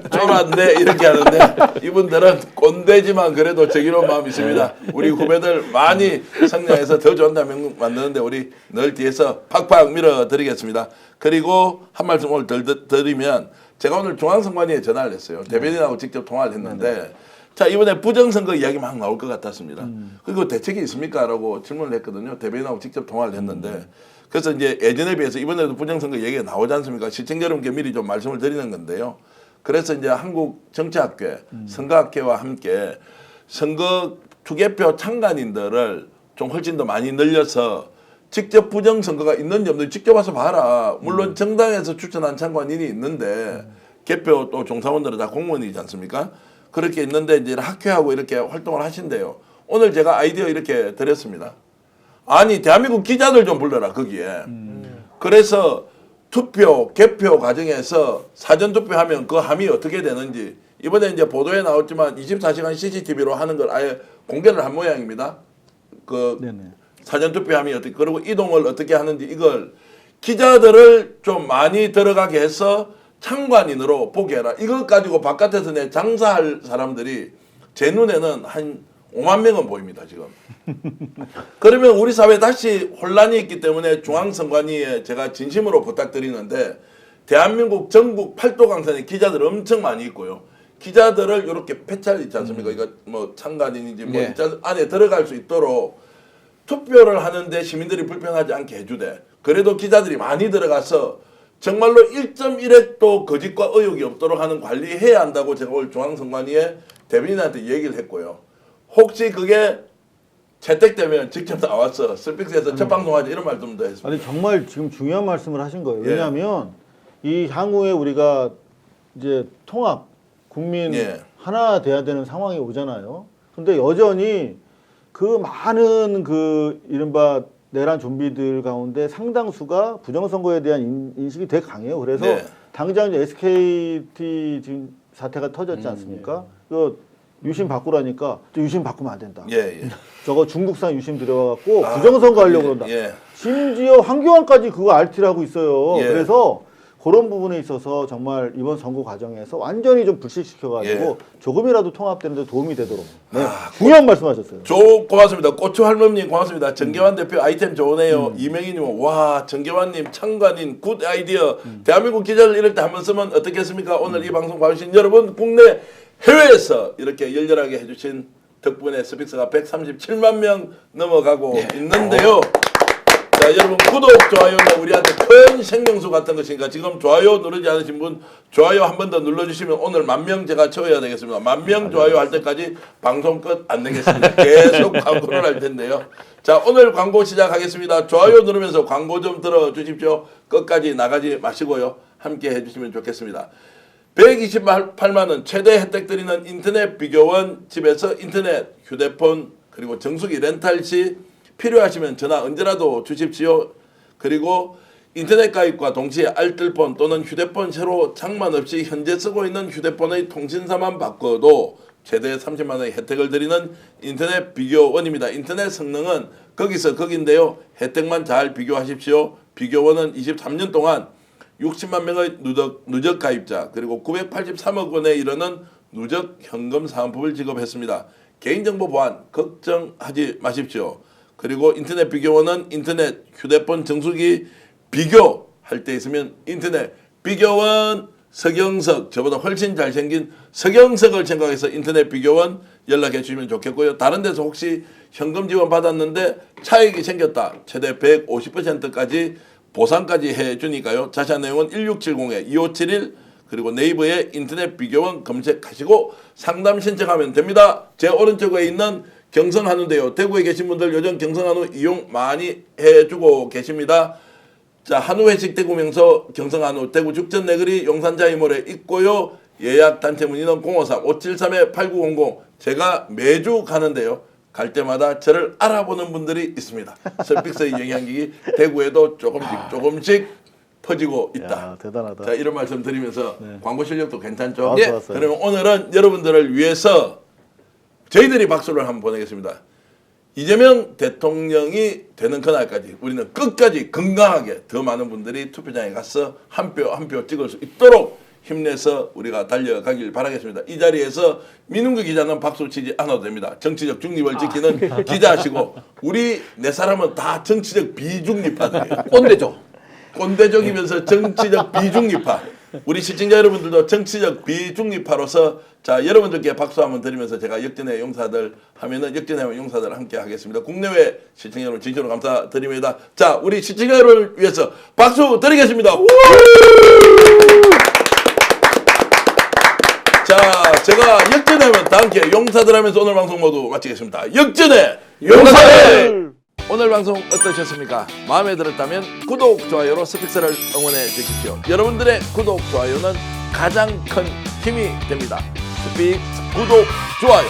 쫄았네 이렇게 하는데 이분들은 꼰대지만 그래도 저기로운 마음이 있습니다. 우리 후배들 많이 성장해서 더 좋은 대한민국 만드는데 우리 늘 뒤에서 팍팍 밀어드리겠습니다. 그리고 한 말씀 오늘 드리면 제가 오늘 중앙선관위에 전화를 했어요. 대변인하고 직접 통화를 했는데 자 이번에 부정선거 이야기 막 나올 것 같았습니다. 그리고 대책이 있습니까? 라고 질문을 했거든요. 대변인하고 직접 통화를 했는데 그래서 이제 예전에 비해서 이번에도 부정선거 얘기가 나오지 않습니까? 시청자 여러분께 미리 좀 말씀을 드리는 건데요. 그래서 이제 한국정치학회, 선거학회와 함께 선거 투개표 참관인들을 좀 훨씬 더 많이 늘려서 직접 부정선거가 있는지 없는지 직접 와서 봐라. 물론 정당에서 추천한 참관인이 있는데 개표 또 종사원들은 다 공무원이지 않습니까? 그렇게 있는데 이제 학회하고 이렇게 활동을 하신대요. 오늘 제가 아이디어 이렇게 드렸습니다. 아니 대한민국 기자들 좀 불러라 거기에. 그래서 투표 개표 과정에서 사전 투표하면 그 함이 어떻게 되는지 이번에 이제 보도에 나왔지만 24시간 CCTV로 하는 걸 아예 공개를 한 모양입니다. 그 네네. 사전 투표함이 어떻게 그리고 이동을 어떻게 하는지 이걸 기자들을 좀 많이 들어가게 해서 참관인으로 보게 해라. 이걸 가지고 바깥에서 내 장사할 사람들이 제 눈에는 한 5만 명은 보입니다 지금. 그러면 우리 사회 다시 혼란이 있기 때문에 중앙선관위에 제가 진심으로 부탁드리는데 대한민국 전국 팔도 강산에 기자들 엄청 많이 있고요. 기자들을 이렇게 패찰 있지 않습니까? 이거 뭐 참관인인지 뭐 예. 안에 들어갈 수 있도록 투표를 하는데 시민들이 불편하지 않게 해주되 그래도 기자들이 많이 들어가서 정말로 1.1핵도 거짓과 의혹이 없도록 하는 관리해야 한다고 제가 오늘 중앙선관위에 대변인한테 얘기를 했고요. 혹시 그게 채택되면 직접 나와서 스픽스에서 첫 방송하자 이런 말씀도 했습니다. 아니 정말 지금 중요한 말씀을 하신 거예요. 예. 왜냐하면 이 향후에 우리가 이제 통합 국민 예. 하나 돼야 되는 상황이 오잖아요. 근데 여전히 그 많은 그 이른바 내란 좀비들 가운데 상당수가 부정선거에 대한 인식이 되게 강해요. 그래서 네. 당장 이제 SKT 지금 사태가 터졌지 않습니까? 이거 유심 바꾸라니까 또 유심 바꾸면 안 된다. 예, 예. 저거 중국산 유심 들여갖고 부정선거 하려고 그런다. 예. 심지어 황교안까지 그거 RT를 하고 있어요. 예. 그래서 그런 부분에 있어서 정말 이번 선거 과정에서 완전히 좀 불식시켜가지고 예. 조금이라도 통합되는 데 도움이 되도록 네. 중요한 말씀하셨어요. 고맙습니다. 고추 할머님 고맙습니다. 정계환 대표 아이템 좋으네요. 이명희님 와 정계환님 참관인 굿 아이디어. 대한민국 기자를 이럴 때 한번 쓰면 어떻겠습니까? 오늘 이 방송 봐주신 여러분 국내 해외에서 이렇게 열렬하게 해주신 덕분에 스픽스가 137만 명 넘어가고 있는데요. 자 여러분 구독 좋아요는 우리한테 큰 생명수 같은 것이니까 지금 좋아요 누르지 않으신 분 좋아요 한 번 더 눌러주시면 오늘 10,000명 제가 채워야 되겠습니다. 10,000명 좋아요 할 때까지 방송 끝 안 내겠습니다. 계속 광고를 할 텐데요. 자 오늘 광고 시작하겠습니다. 좋아요 누르면서 광고 좀 들어주십시오. 끝까지 나가지 마시고요. 함께 해주시면 좋겠습니다. 128만 원 최대 혜택 드리는 인터넷 비교원 집에서 인터넷, 휴대폰 그리고 정수기 렌탈 시 필요하시면 전화 언제라도 주십시오. 그리고 인터넷 가입과 동시에 알뜰폰 또는 휴대폰 새로 장만 없이 현재 쓰고 있는 휴대폰의 통신사만 바꿔도 최대 30만 원의 혜택을 드리는 인터넷 비교원입니다. 인터넷 성능은 거기서 거긴데요. 혜택만 잘 비교하십시오. 비교원은 23년 동안 60만 명의 누적 가입자 그리고 983억 원에 이르는 누적 현금 사은품을 지급했습니다. 개인정보 보안 걱정하지 마십시오. 그리고 인터넷 비교원은 인터넷, 휴대폰, 정수기 비교할 때 있으면 인터넷 비교원 서경석 저보다 훨씬 잘생긴 서경석을 생각해서 인터넷 비교원 연락해 주시면 좋겠고요. 다른 데서 혹시 현금 지원 받았는데 차익이 생겼다. 최대 150%까지 보상까지 해주니까요. 자세한 내용은 1670-2571 그리고 네이버에 인터넷 비교원 검색하시고 상담 신청하면 됩니다. 제 오른쪽에 있는 경성한우인데요. 대구에 계신 분들 요즘 경성한우 이용 많이 해주고 계십니다. 자 한우 회식 대구 명소 경성한우 대구 죽전 내거리 용산자이몰에 있고요. 예약 단체 문의는 053-573-8900 제가 매주 가는데요. 갈 때마다 저를 알아보는 분들이 있습니다. 스픽스의 영향력이 대구에도 조금씩 퍼지고 있다. 야, 대단하다. 자 이런 말씀 드리면서 광고 실력도 괜찮죠? 아, 좋았어요. 그러면 오늘은 여러분들을 위해서 저희들이 박수를 한번 보내겠습니다. 이재명 대통령이 되는 그날까지 우리는 끝까지 건강하게 더 많은 분들이 투표장에 가서 한 표 한 표 찍을 수 있도록 힘내서 우리가 달려가길 바라겠습니다. 이 자리에서 민웅규 기자는 박수 치지 않아도 됩니다. 정치적 중립을 지키는 기자시고 우리 네 사람은 다 정치적 비중립파들이에요. 꼰대죠. 꼰대적이면서 정치적 비중립파. 우리 시청자 여러분들도 정치적 비중립파로서 자 여러분들께 박수 한번 드리면서 제가 역전의 용사들 하면은 역전의 용사들 함께 하겠습니다. 국내외 시청자 여러분 진심으로 감사드립니다. 자 우리 시청자 여러분을 위해서 박수 드리겠습니다. 자 제가 역전하면 다 함께 용사들 하면서 오늘 방송 모두 마치겠습니다. 역전의 용사들! 오늘 방송 어떠셨습니까? 마음에 들었다면 구독, 좋아요로 스픽스를 응원해 주십시오. 여러분들의 구독, 좋아요는 가장 큰 힘이 됩니다. 스픽 구독, 좋아요